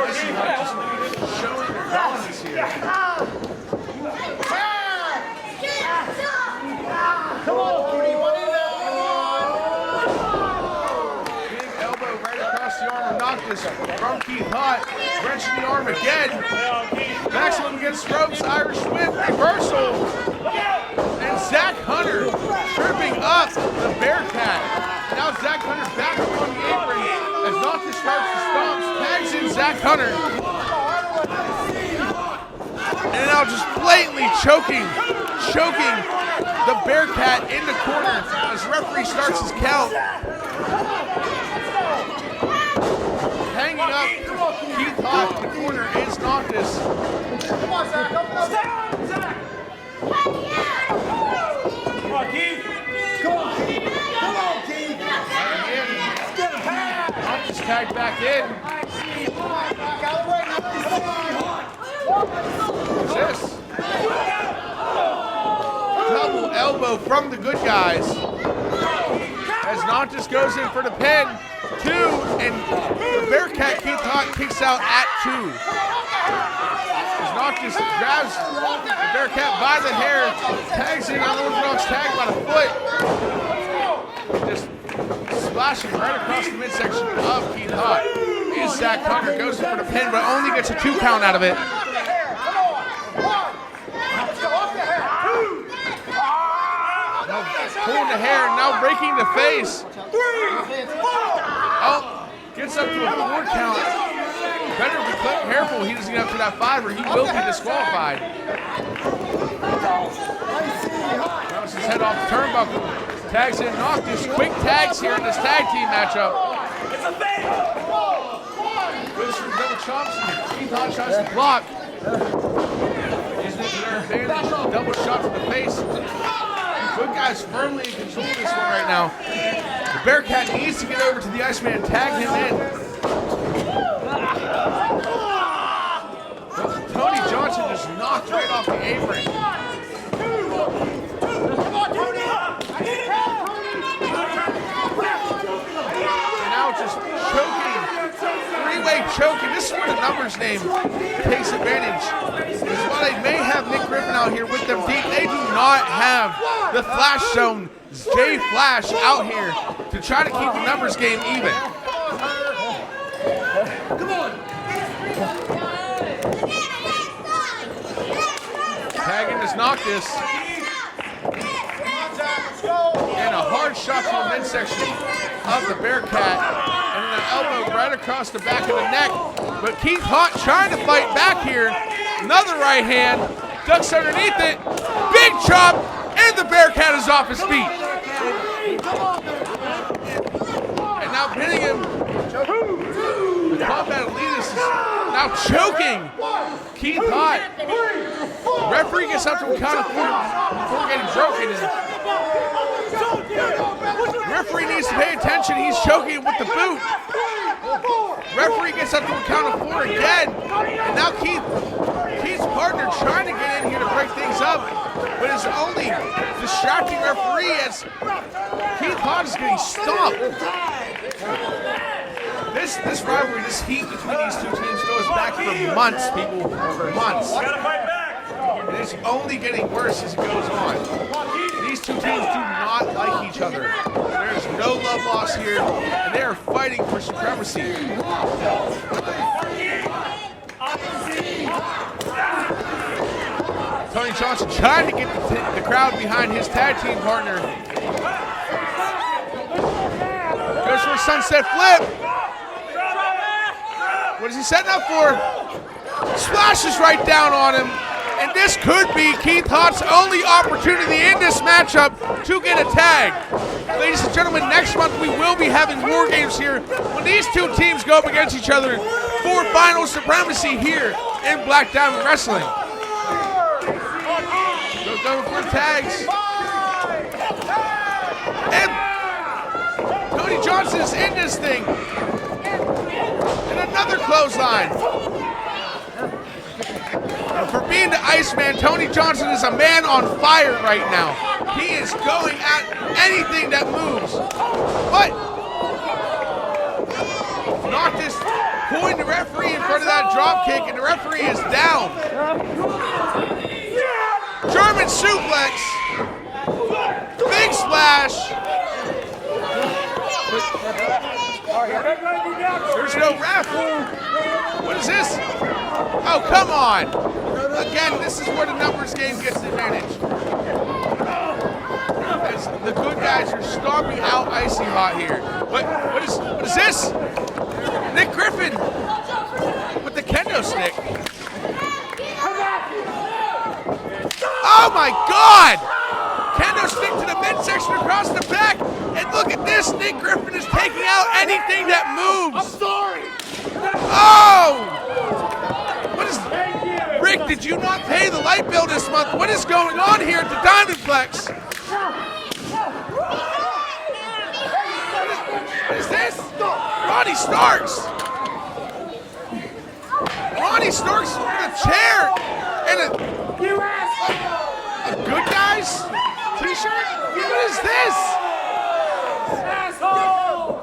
Icy Hot just showing their dominance here. Come on, Cody, Big elbow right across the arm of Noctus from Keith Haught. Wrenching the arm again. Maximum against ropes, Irish whip, reversal. And Zach Hunter tripping up the Bearcat. Now Zach Hunter back up on the apron as Noctus starts to stomp, tags in Zach Hunter. And now just blatantly choking the Bearcat in the corner as referee starts his count. Hanging up Keith Haught in the corner is Noctus. Come on, Zach. Stay on, Zach. Come on, Keith. Come on, Keith. Noctus tagged back in. What's this? Double elbow from the Good Guys as Noctus goes in for the pin. 2, and the Bearcat Keith Haught kicks out at 2. As Noctus grabs the Bearcat by the hair, tags in on Orthodox tag by the foot. Just splashing right across the midsection of Keith Haught. Is Zach Conard goes for the pin, but only gets a 2 count out of it. Pulling the hair, now breaking the face. Oh, gets up to a 4 count. Better be careful he doesn't get up to that 5 or he will be disqualified. Bounces his head off the turnbuckle. Tags in Noctus. Quick tags here in this tag team matchup. Goes for double chops. Keith Haught tries to block. Using it to their advantage. Double shot to the face. Good guys firmly in control of this one right now. The Bearcat needs to get over to the Iceman, tag him in. Tony Johnson just knocked right off the apron. And now just choking, three-way choking. This is where the numbers game takes advantage. Because while they may have Nick Griffin out here with them deep, they do not have the Flash Zone, Jay Flash out here to try to keep the numbers game even. Tagging is Noctus. And a hard shot to the midsection of the Bearcat. And an elbow right across the back of the neck. But Keith Haught trying to fight back here. Another right hand. Ducks underneath it. Big chop. And the Bearcat is off his feet. And now pinning him. The Combat Elitist is now choking Keith Haught. Referee gets up to a count of 4 before getting broken. Referee needs to pay attention. He's choking him with the boot. Referee gets up to a count of 4 again. And now Keith's partner trying to get in here to break things up, but is only distracting referee as Keith Haught is getting stomped. This rivalry, this heat between these two teams goes back for months, people. Months. And it's only getting worse as it goes on. These two teams do not like each other. There's no love lost here, and they are fighting for supremacy. Tony Johnson trying to get the crowd behind his tag team partner. Goes for a sunset flip. What is he setting up for? Splashes right down on him. And this could be Keith Haught's only opportunity in this matchup to get a tag. Ladies and gentlemen, next month we will be having War Games here when these two teams go up against each other for final supremacy here in Black Diamond Wrestling. Going for tags. And Tony Johnson is in this thing. And another clothesline. And for being the Iceman, Tony Johnson is a man on fire right now. He is going at anything that moves. But Noctus pulling the referee in front of that drop kick, and the referee is down. German suplex. Big splash. There's no ref. What is this? Oh, come on. Again, this is where the numbers game gets the advantage. As the good guys are stomping out Icy Hot here. What is this? Nick Griffin with the kendo stick. Oh my God! Kendo stick to the midsection across the back. And look at this, Nick Griffin is taking out anything that moves. I'm sorry. Oh! What is... Rick, did you not pay the light bill this month? What is going on here at the Diamondplex? What is this? Ronnie Starks! Ronnie Starks with a chair and a Good Guys t-shirt? What is this? Asshole!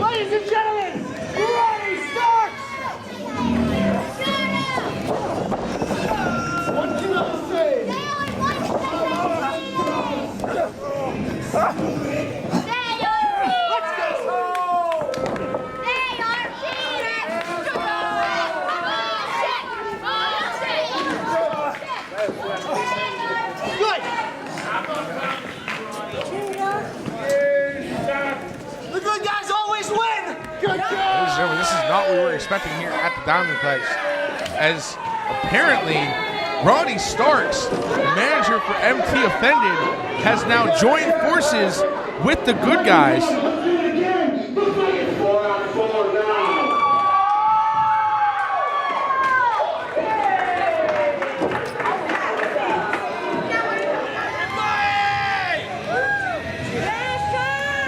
Ladies and gentlemen, ready, starts! What can I say? The good guys always win! This is not what we were expecting here at the Diamond Place. As apparently, Ronnie Starks, manager for MT Offended, has now joined forces with the good guys. Looks like it's 4-on-4 now.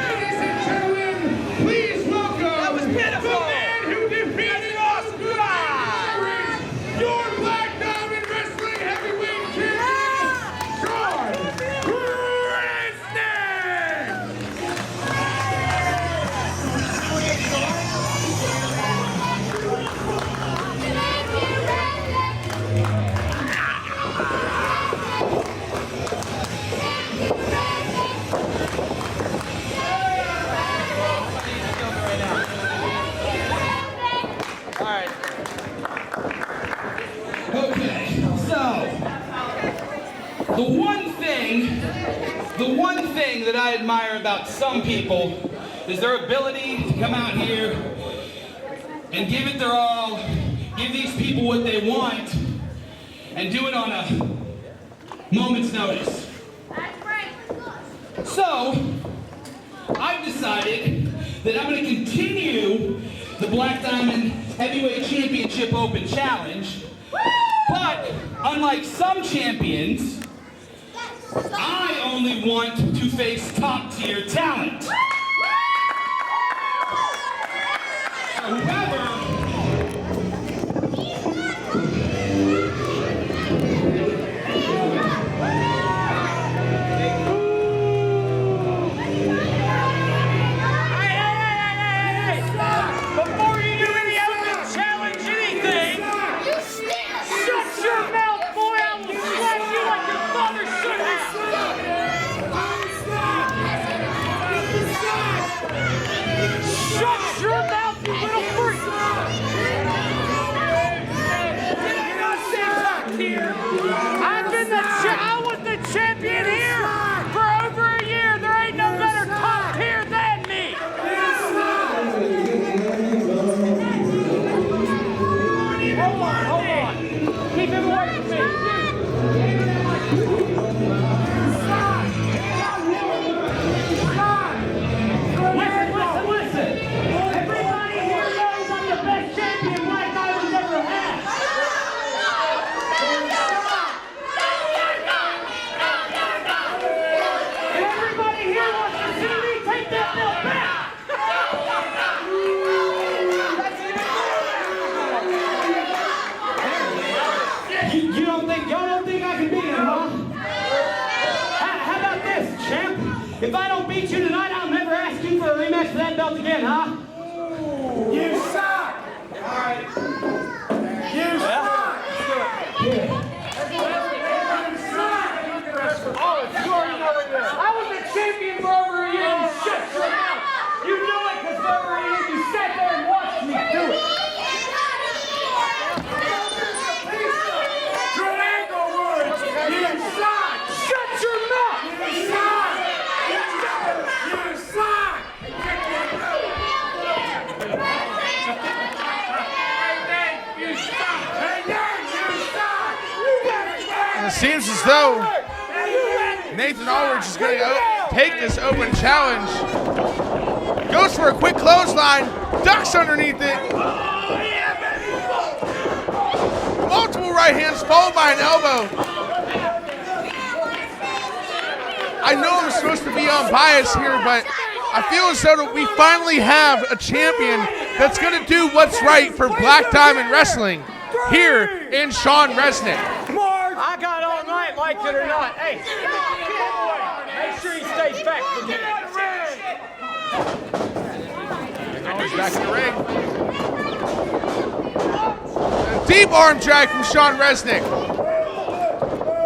Ladies and gentlemen, please welcome the man who defeated us live, your Black Diamond Wrestling Heavyweight Champion, Curt. Okay, so the one thing that I admire about some people is their ability to come out here and give it their all, give these people what they want, and do it on a moment's notice. So, I've decided that I'm going to continue the Black Diamond Heavyweight Championship Open Challenge, but unlike some champions, I only want to face top-tier talent. However, Before you do any open challenge anything, shut your mouth, boy! I will slap you like your father should have! Shut your mouth, you little freak! I was the champion here for over a year. There ain't no better top tier than me. Hold on. Keep him away from me. Listen. Everybody here knows I'm the best champion Black Diamond's ever had. Everybody here wants to see me take that belt back. Y'all don't think I can beat him, huh? How about this, champ? If I don't beat you tonight, I'll never ask you for a rematch for that belt again, huh? You suck! All right. You suck! Oh, it's Jordan over there. I was the champion for over a year. You shut your mouth. You know it because for over a year you sat there and watched me do it. Shut your mouth! You suck! And it seems as though Nathan Aulridge is going to take this open challenge. Goes for a quick clothesline, ducks underneath it. Multiple right hands followed by an elbow. I know I'm supposed to be unbiased here, but I feel as though that we finally have a champion that's going to do what's right for Black Diamond Wrestling here in Sean Reznikk. I got all night, like it or not. Hey, make sure he stays back for me. Aulridge back in the ring. A deep arm drag from Sean Reznikk.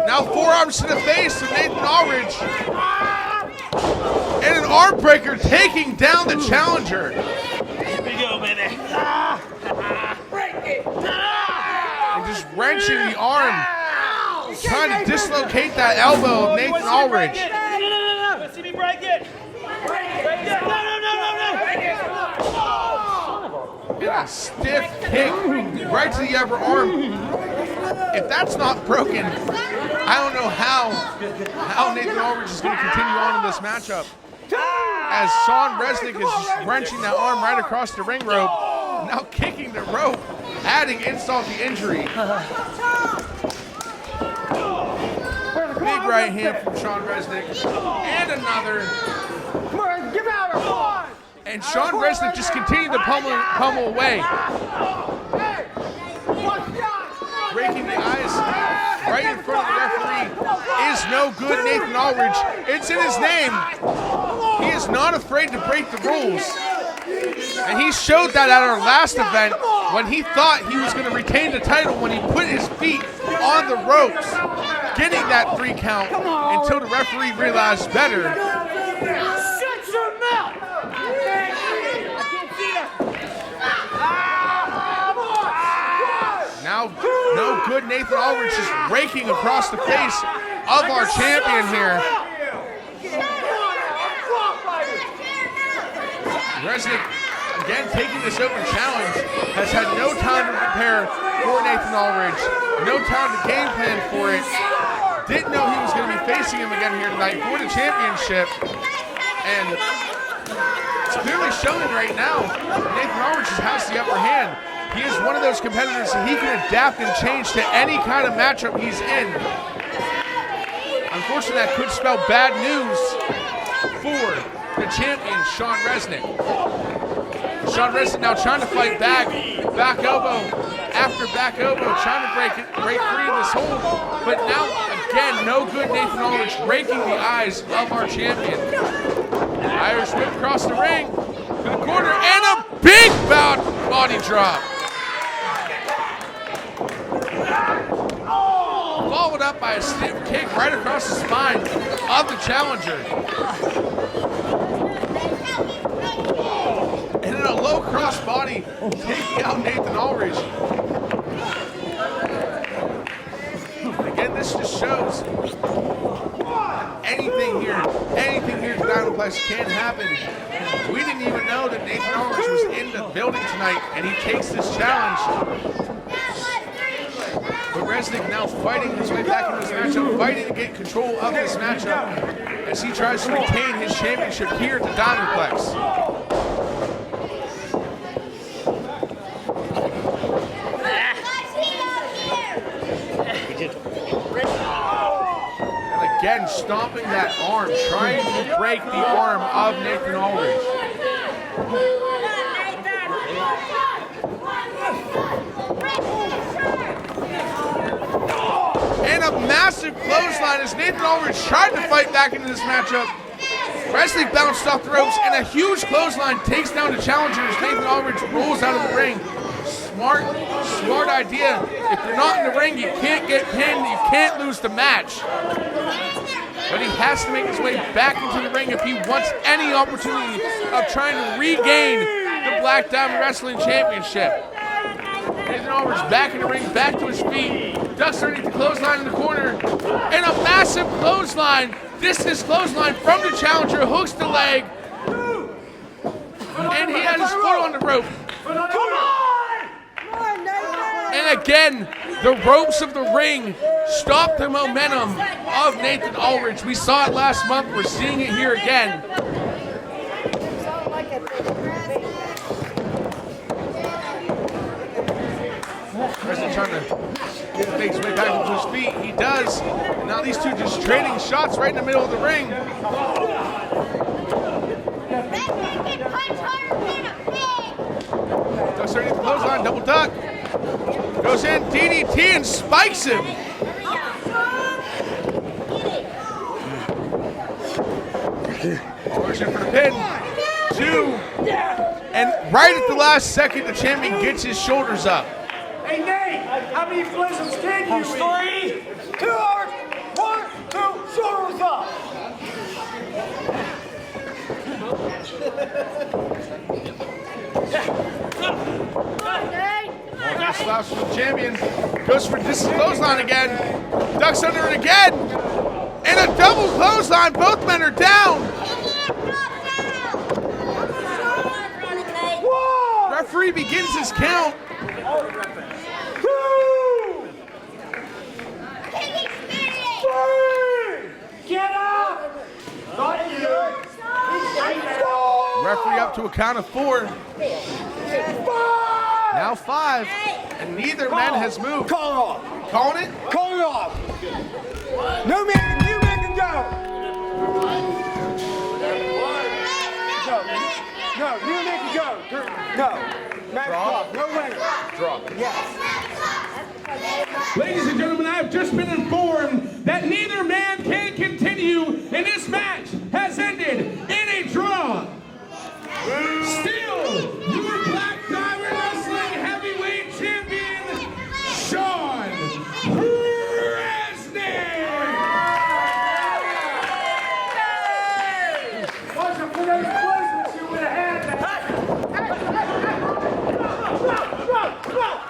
Now forearms to the face of Nathan Aulridge. And an arm breaker taking down the challenger. Here we go, baby. Break it. And just wrenching the arm. Trying to dislocate that elbow of Nathan Aulridge. Let's see me break it. Break it. No. And a stiff kick right to the upper arm. If that's not broken, I don't know how Nathan Aulridge is going to continue on in this matchup. As Sean Reznikk is just wrenching that arm right across the ring rope, now kicking the rope, adding insult to injury. Big right hand from Sean Reznikk, and another. And Sean Reznikk just continued to pummel away. Breaking the eyes right in front of the referee is no good, Nathan Aulridge. It's in his name. He is not afraid to break the rules. And he showed that at our last event when he thought he was going to retain the title when he put his feet on the ropes, getting that 3 count until the referee realized better. Shut your mouth. Now, no good, Nathan Aulridge just raking across the face of our champion here. Reznikk, again, taking this open challenge, has had no time to prepare for Nathan Aulridge, no time to game plan for it. Didn't know he was going to be facing him again here tonight for the championship. And it's clearly showing right now, Nathan Aulridge just has the upper hand. He is one of those competitors that he can adapt and change to any kind of matchup he's in. Unfortunately, that could spell bad news for the champion, Sean Reznikk. Sean Reznikk now trying to fight back elbow after back elbow, trying to break free of this hold. But now, again, no good Nathan Aulridge breaking the eyes of our champion. Irish whip across the ring, to the corner, and a big body drop. Followed up by a stiff kick right across the spine of the challenger. And then a low cross body taking out Nathan Aulridge. Again, this just shows anything here at the Dynaplex can happen. We didn't even know that Nathan Aulridge was in the building tonight, and he takes this challenge. But Reznikk now fighting his way back into this matchup, fighting to get control of this matchup as he tries to retain his championship here at the Dynaplex. And again, stomping that arm, trying to break the arm of Nathan Aulridge. And a massive clothesline as Nathan Aulridge tried to fight back into this matchup. Reznikk bounced off the ropes, and a huge clothesline takes down the challenger as Nathan Aulridge rolls out of the ring. Smart idea. If you're not in the ring, you can't get pinned, you can't lose the match. But he has to make his way back into the ring if he wants any opportunity of trying to regain the Black Diamond Wrestling Championship. Nathan Aulridge back in the ring, back to his feet. Ducks underneath the clothesline in the corner. And a massive clothesline. Discus clothesline from the challenger. Hooks the leg. And he has his foot on the rope. And again, the ropes of the ring stop the momentum of Nathan Aulridge. We saw it last month. We're seeing it here again. Reznikk trying to make his way back into his feet. He does. And now these two just trading shots right in the middle of the ring. Ducks underneath the clothesline, double duck. Goes in, DDT, and spikes him. Pushing for the pin. 2. And right at the last second, the champion gets his shoulders up. Hey, Nate, how many blizzards can you eat? 3, 2 hours, 1, 2, shoulders up. Slaps for the champion. Goes for distant clothesline again. Ducks under it again. And a double clothesline. Both men are down. Whoa. Referee begins his count. Get up! Not you! Referee up to a count of 4. Now 5. And neither man has moved. Call it off. Calling it? Call it off. No man, you man can go. No, you man can go. No. Draw. No winner. Draw. Yes. Ladies and gentlemen, I have just been informed that neither man can continue, and this match has ended in a draw. Still, your Black Diamond Wrestling Heavyweight Champion, Sean Reznikk. Wasn't for those blizzards, you would have had that.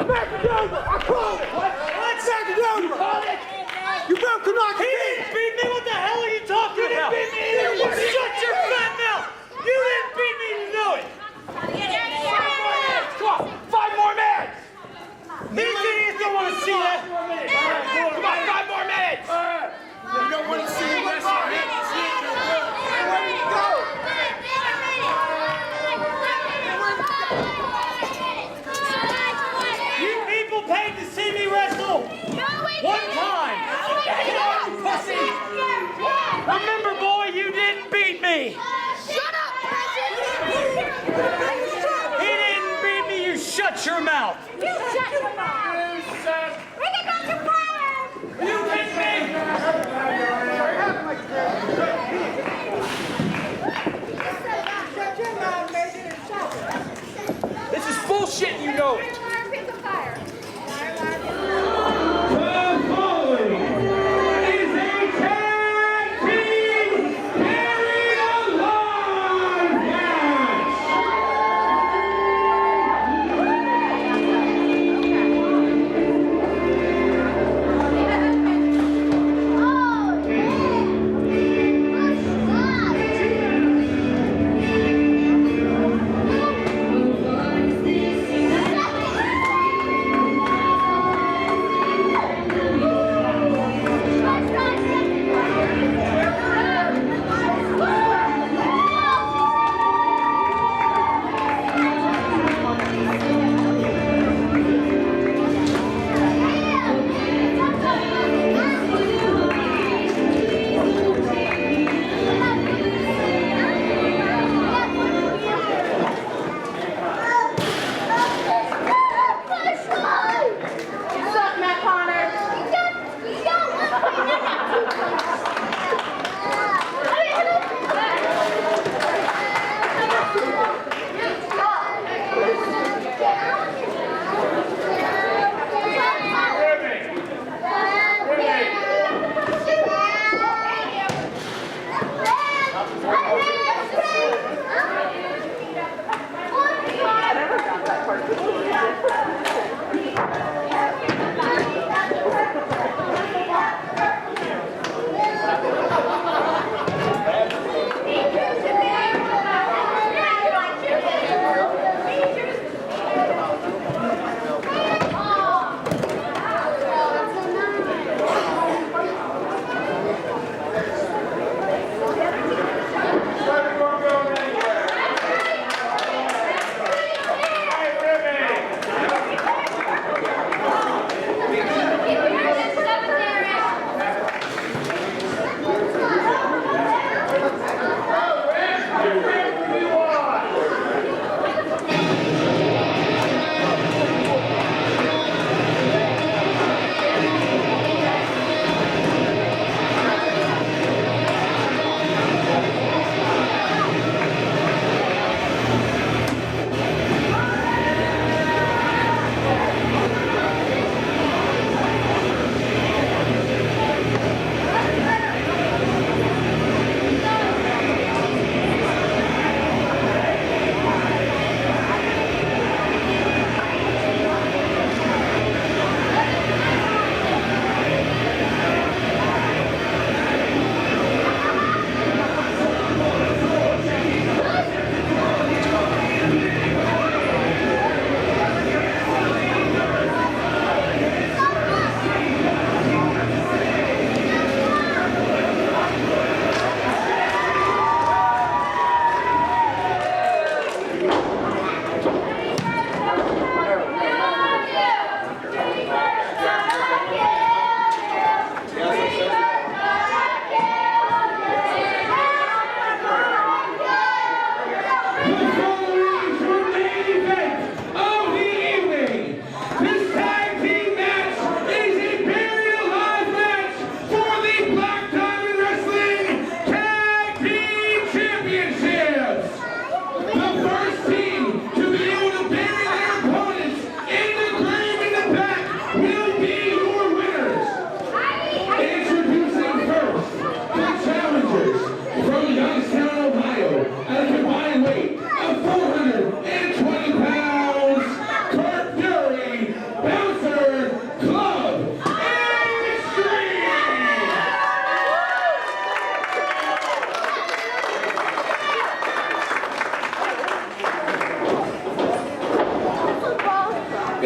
Macedonia! I called it! What? Macedonia! You called it? You broke the knock. He didn't beat me! What the hell are you talking about? You didn't beat me either! You shut your fat mouth! You didn't beat me, you know it! 5 more minutes! These idiots don't want to see that! Come on, 5 more minutes! You don't want to see the rest of it? You people paid to see me wrestle! One time! Pussy! Remember, boy, you didn't beat me! Shut up, He didn't beat me, you shut your mouth! You shut your mouth! Bring it back to power! You hit me! This is bullshit, you know it!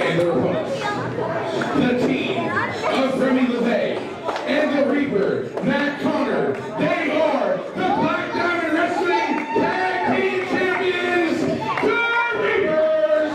And their opponents, the team of Remy, LaVey, and the Reaper, Matt Conard. They are the Black Diamond Wrestling Tag Team Champions, the Reapers.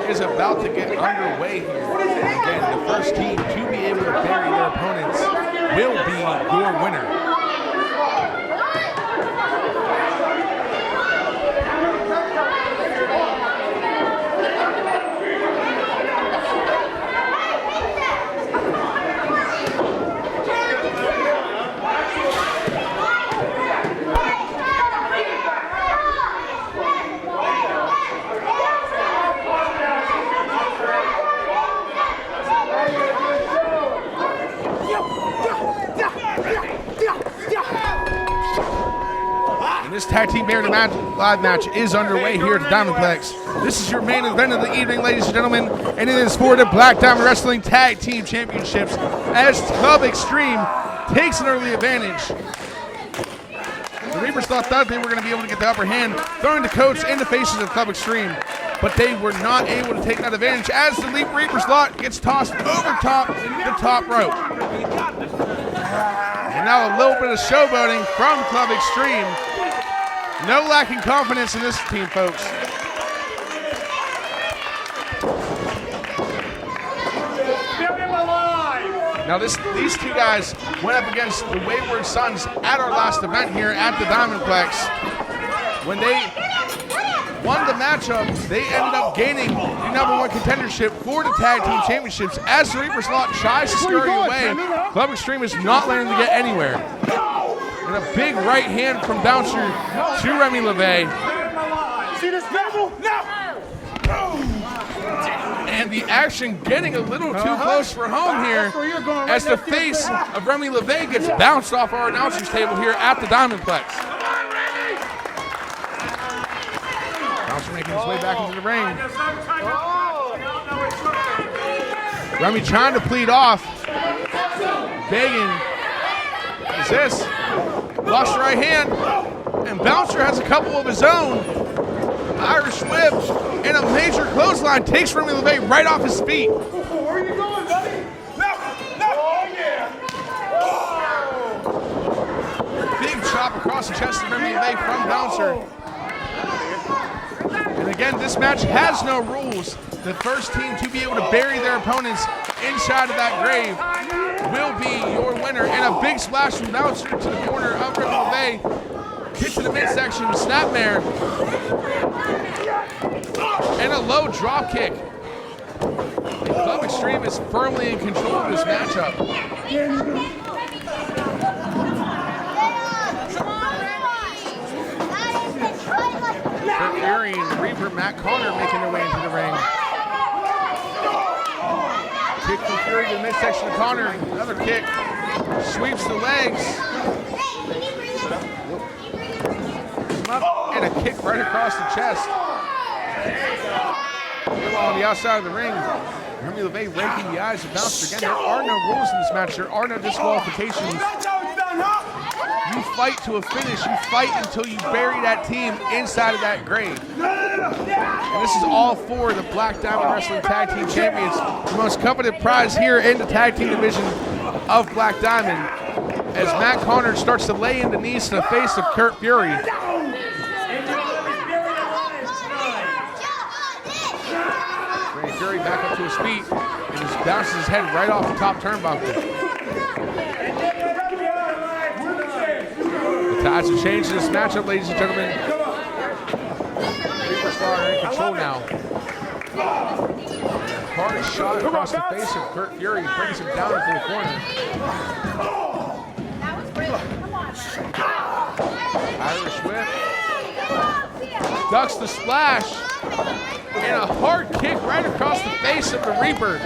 Is about to get underway here. Again, the first team to be able to bury their opponents will be your winner. This tag team buried live match is underway here at the Diamondplex. This is your main event of the evening, ladies and gentlemen, and it is for the Black Diamond Wrestling Tag Team Championships as Club Xtreme takes an early advantage. The Reapers thought they were going to be able to get the upper hand, throwing the coats in the faces of Club Xtreme, but they were not able to take that advantage as the Reapers lot gets tossed over the top rope. And now a little bit of showboating from Club Xtreme. No lacking confidence in this team, folks. Now these two guys went up against the Wayward Sons at our last event here at the Diamondplex. When they won the matchup, they ended up gaining the #1 contendership for the Tag Team Championships. As the Reapers lot tries to scurry away, Club Xtreme is not letting them get anywhere. And a big right hand from Bouncer to Remy LaVey. See this devil? No! And the action getting a little too close for home here as the face of Remy LaVey gets bounced off our announcer's table here at the Diamondplex. Bouncer making his way back into the ring. Remy trying to plead off. Begging. Is this? Lost the right hand, and Bouncer has a couple of his own. Irish whip and a major clothesline takes Remy LaVey right off his feet. Where are you going, buddy? No! Oh, yeah! Big chop across the chest of Remy LaVey from Bouncer. And again, this match has no rules. The first team to be able to bury their opponents inside of that grave will be your winner. And a big splash from Bouncer to the corner of Remy LaVey. Hit to the midsection, snapmare. And a low drop kick. Club Xtreme is firmly in control of this matchup. Curt and Reaper Matt Conard making their way into the ring. Kick from Fury to the midsection of Conard. Another kick. Sweeps the legs. And a kick right across the chest. On the outside of the ring. Remy LaVey raking the eyes of Bouncer. Again, there are no rules in this match. There are no disqualifications. You fight to a finish. You fight until you bury that team inside of that grave. And this is all for the Black Diamond Wrestling Tag Team Champions. The most coveted prize here in the Tag Team division of Black Diamond. as Matt Conard starts to lay into knees to the face of Curt Fury. Ray Fury back up to his feet and just bounces his head right off the top turnbuckle. The tides have changed in this matchup, ladies and gentlemen. Superstar in control now. Hard shot across the face of Curt Fury brings him down into the corner. Irish whip. Ducks the splash. And a hard kick right across the face of the Reaper.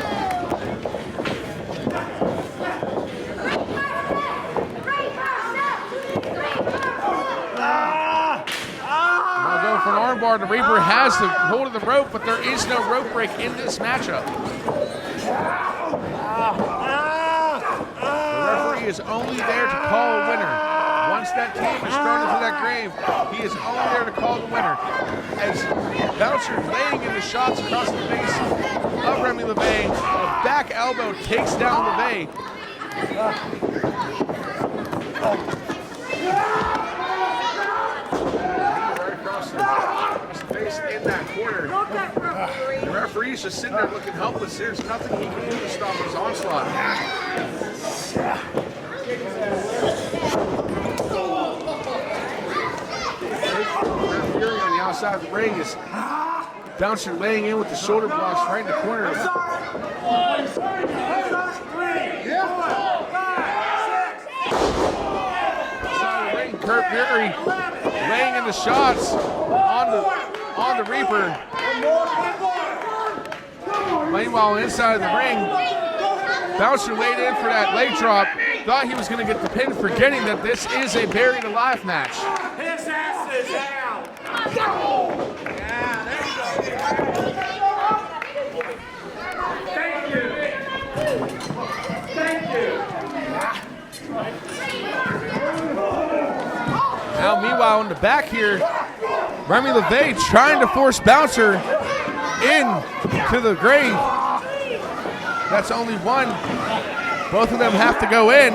Now going for an armbar. The Reaper has the hold of the rope, but there is no rope break in this matchup. The referee is only there to call a winner. Once that team is thrown into that grave, he is only there to call the winner. As Bouncer laying in the shots across the face of Remy LaVey, a back elbow takes down LaVey. Right across the face in that corner. The referee's just sitting there looking helpless. There's nothing he can do to stop his onslaught. Fury on the outside of the ring is Bouncer laying in with the shoulder blocks right in the corner. Outside the ring, Curt Fury laying in the shots on the Reaper. Meanwhile, inside of the ring, Bouncer laid in for that leg drop. Thought he was going to get the pin, forgetting that this is a buried alive match. His ass is down. Yeah, there you go. Thank you. Thank you. Now, meanwhile, in the back here, Remy LaVey trying to force Bouncer into the grave. That's only one. Both of them have to go in.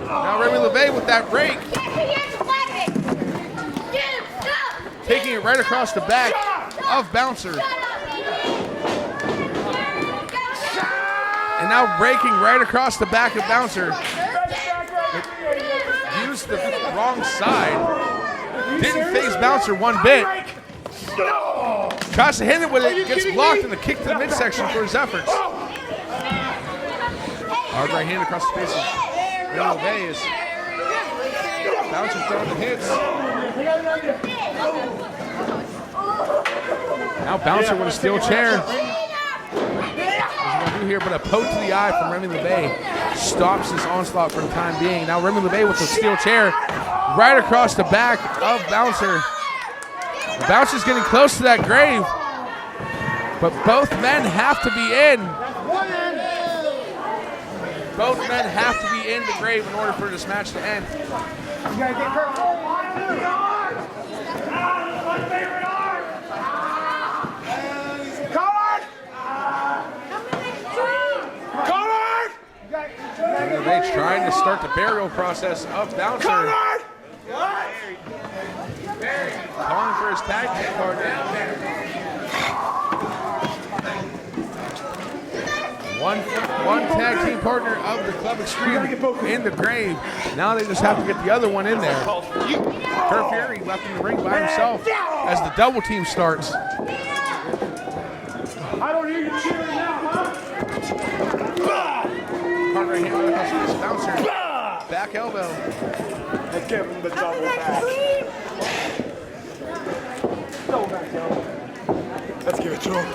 Now Remy LaVey with that rake. Taking it right across the back of Bouncer. And now breaking right across the back of Bouncer. Used the wrong side. Didn't face Bouncer one bit. Tries to hit it with it, gets blocked, and the kick to the midsection for his efforts. Hard right hand across the face of Remy LaVey is Bouncer throwing the hits. Now Bouncer with a steel chair. Doesn't want to do here, but a poke to the eye from Remy LaVey stops his onslaught for the time being. Now Remy LaVey with the steel chair right across the back of Bouncer. Bouncer's getting close to that grave, but both men have to be in. Both men have to be in the grave in order for this match to end. You gotta get Curt forward. My favorite arm. Conard! Conard! They're trying to start the burial process of Bouncer. Conard! Calling for his tag team partner. One tag team partner of the Club Xtreme in the grave. Now they just have to get the other one in there. Curt Fury left in the ring by himself as the double team starts. I don't hear you cheering now, huh? Hard right hand across the Bouncer. Back elbow. Let's give him the double back. Double back, elbow. Let's give it to him.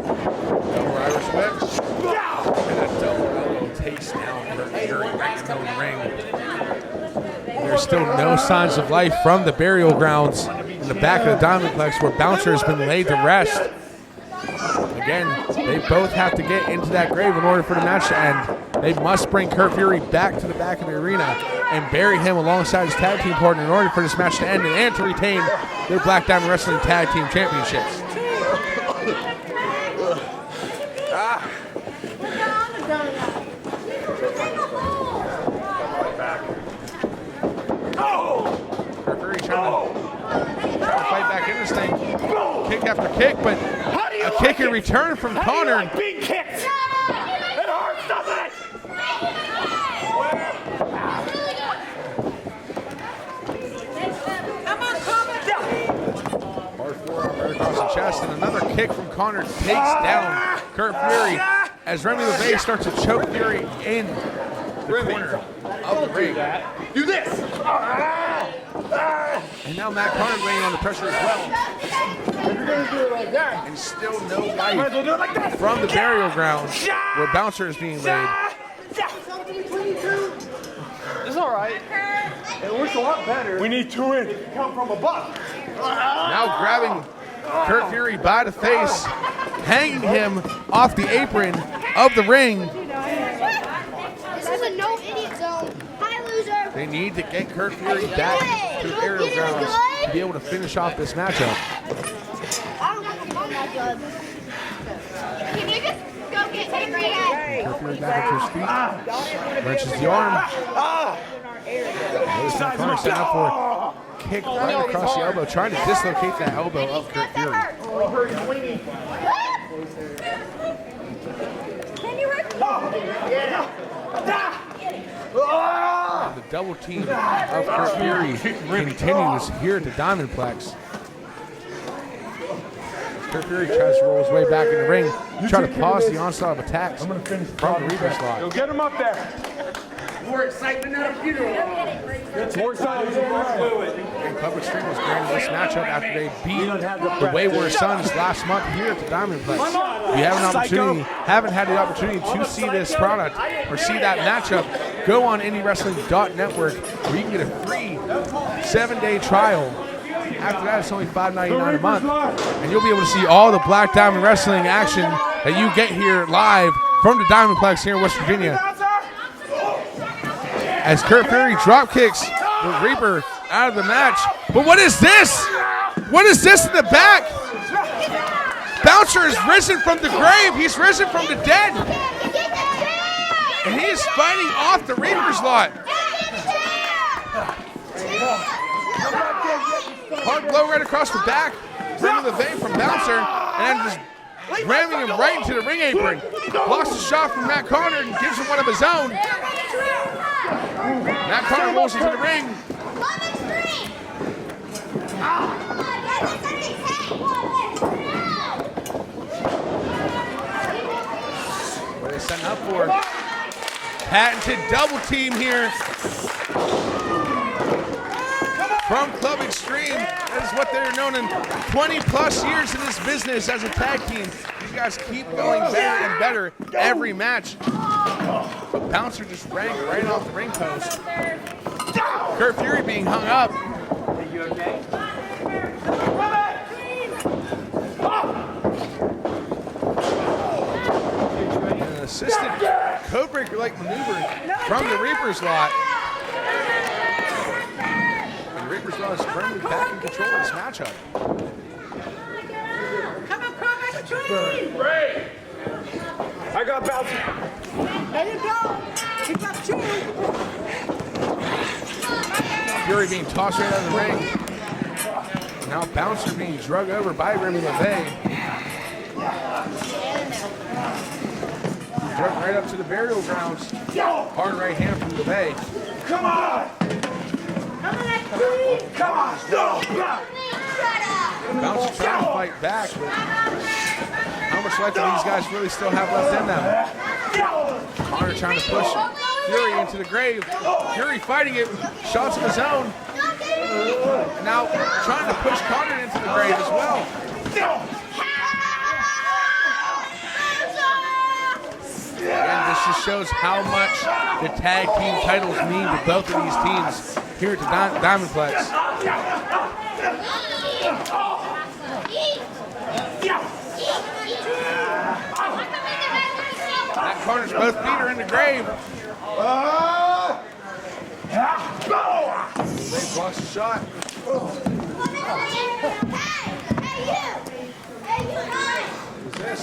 Double Irish whip. And that double elbow takes down Curt Fury right in the ring. There's still no signs of life from the burial grounds in the back of the Diamondplex where Bouncer has been laid to rest. Again, they both have to get into that grave in order for the match to end. They must bring Curt Fury back to the back of the arena and bury him alongside his tag team partner in order for this match to end and to retain their Black Diamond Wrestling Tag Team Championships. after kick, but a kick in return from Conard. Being kicked. It hurts, doesn't it? Hard forearm right across the chest, and another kick from Conard takes down Curt Fury as Remy LaVey starts to choke Fury in the corner of the ring. Do this. And now Matt Conard weighing on the pressure as well. You're gonna do it like that. And still no Might as well life do it like that. from the burial ground where Bouncer is being laid. It's all right. It looks a lot better. We need 2 in. Come from above. Now grabbing Curt Fury by the face, hanging him off the apron of the ring. This is a no idiot zone. Hi, loser. They need to get Curt Fury back to the burial grounds to be able to finish off this matchup. I don't want to come that good. Can you just go get him right at? Curt Fury back up to his feet. Wrenches the arm. Notice Matt Conard setting up for a kick right across the elbow, trying to dislocate that elbow of Curt Fury. Can you work? The double team of Curt Fury continues here at the Diamondplex. Curt Fury tries to roll his way back in the ring, try to pause the onslaught of attacks from the Reaper slot. Go get him up there. More excitement out of funeral. More excited. And Public Stream was granted this matchup after they beat the Wayward Sons last month here at the Diamondplex. If you haven't had the opportunity to see this product or see that matchup, go on IndyWrestling.network where you can get a free 7-day trial. After that, it's only $5.99 a month, and you'll be able to see all the Black Diamond Wrestling action that you get here live from the Diamondplex here in West Virginia. As Curt Fury drop kicks the Reaper out of the match. But what is this? What is this in the back? Bouncer is risen from the grave. He's risen from the dead. And he is fighting off the Reaper's lot. Hard blow right across the back. Remy LaVey from Bouncer. And just ramming him right into the ring apron. Blocks the shot from Matt Conard and gives him one of his own. Matt Conard rolls into the ring. What are they setting up for? Patented double team here from Club Xtreme. That is what they're known in 20 plus years in this business as a tag team. These guys keep going better and better every match. But Bouncer just rang right off the ring post. Curt Fury being hung up. Are you okay? An assisted codebreaker-like maneuver from the Reaper's lot. And the Reaper's lot is firmly back in control of this matchup. Come on, between. Great. I got Bouncer. There you go. You got 2. Fury being tossed right out of the ring. Now Bouncer being drug over by Remy LaVey. Drug right up to the burial grounds. Hard right hand from LaVey. Come on. Come on. No. Bouncer trying to fight back, but how much life do these guys really still have left in them? Conard trying to push Fury into the grave. Fury fighting it, shots of his own. And now trying to push Conard into the grave as well. And this just shows how much the tag team titles mean to both of these teams here at the Diamondplex. That Conard's both feet are in the grave. They blocks the shot. What's this?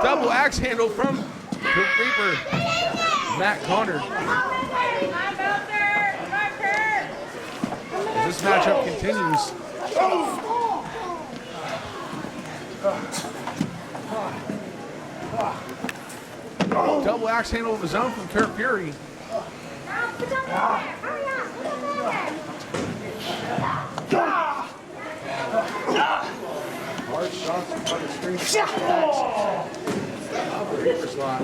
Double axe handle from the Reaper, Matt Conard. As this matchup continues, double axe handle of his own from Curt Fury. Hard shots in front of the screen. Reaper's Lot.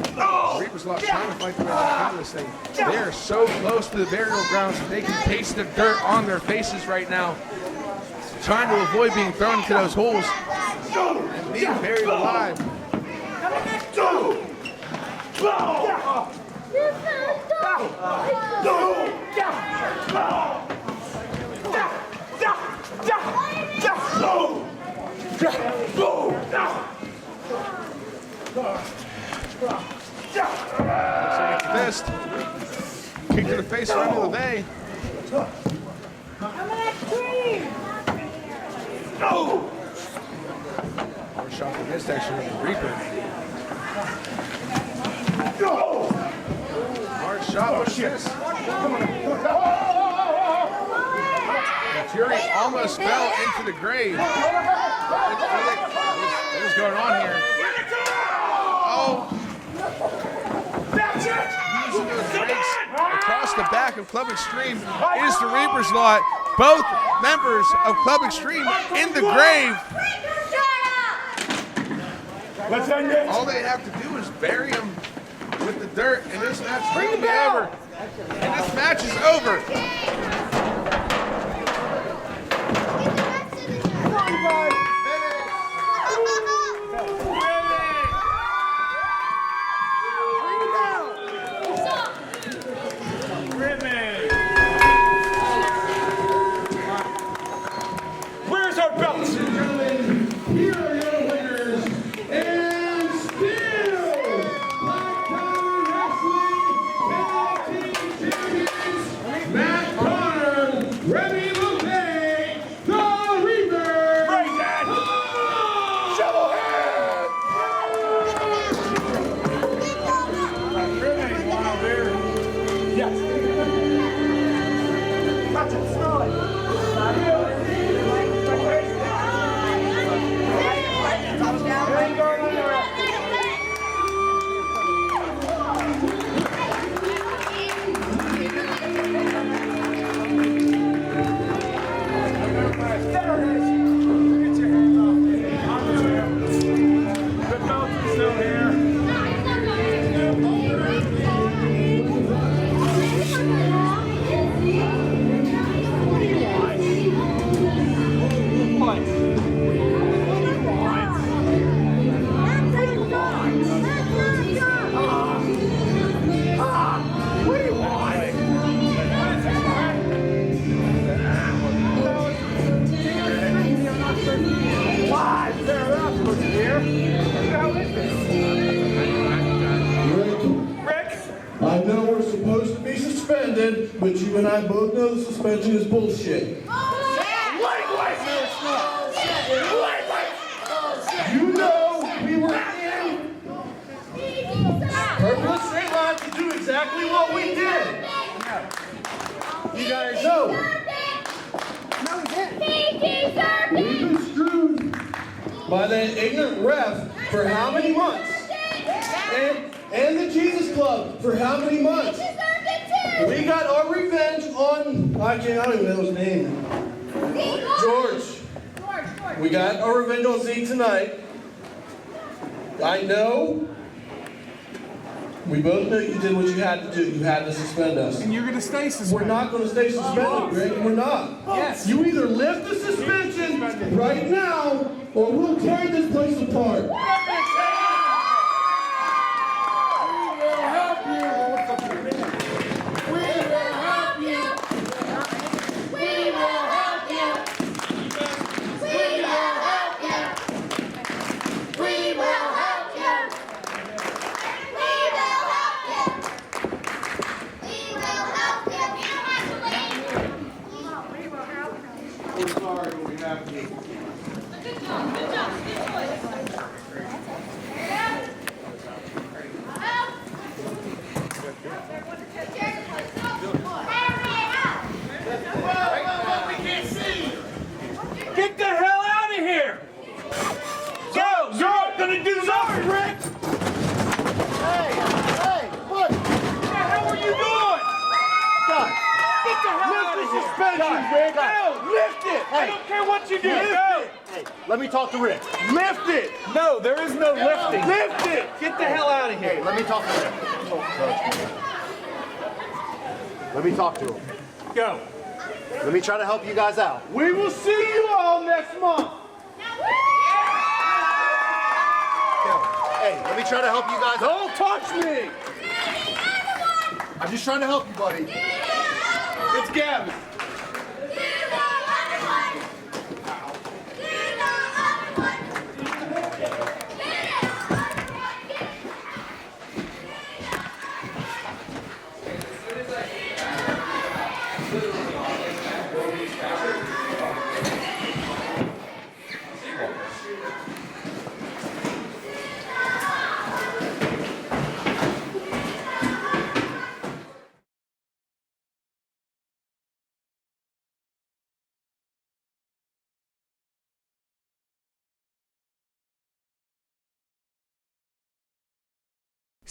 Reaper's Lot trying to fight the way out of this thing. They are so close to the burial grounds that they can taste the dirt on their faces right now. Trying to avoid being thrown into those holes and being buried alive. Fist. Kick to the face from LaVey. Hard shot for this actually from the Reaper. Hard shot with this. Fury almost fell into the grave. What is going on here? Oh. Using those breaks across the back of Club Xtreme is the Reaper's Lot. Both members of Club Xtreme in the grave. Let's end it. All they have to do is bury him with the dirt, and this match is going to be over. And this match is over. Where's our belts? Here are your winners, and still Lifetime Wrestling Tag Team Champions, Matt Conard, Remy, LaVey, the Reaper. Right, Dad. Shovelhead. Remy, one over here. Yes. Watch it, smell it. I know we're supposed to be suspended, but you and I both know the suspension is bullshit. You know we were in purple straight line to do exactly what we did. You guys know. We've been screwed by that ignorant ref for how many months? And the Jesus Club for how many months? We got our revenge on, I don't even know his name. George. We got our revenge on Zeke tonight. I know. We both know you did what you had to do. You had to suspend us. And you're going to stay suspended. We're not going to stay suspended, Greg. We're not. Yes. You either lift the suspension right now, or we'll tear this place apart. Get the hell out of here! Go! You're not gonna do nothing, Brent! Hey! suspension, Rick. No, lift it. I don't care what you do. Hey, let me talk to Rick. Lift it. No, there is no lifting. Lift it. Get the hell out of here. Hey, let me talk to Rick. Let me talk to him. Go. Let me try to help you guys out. We will see you all next month. Hey, let me try to help you guys out. Don't touch me. I'm just trying to help you, buddy. It's Gavin.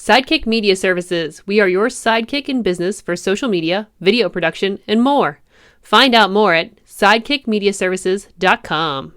Sidekick Media Services. We are your sidekick in business for social media, video production, and more. Find out more at sidekickmediaservices.com.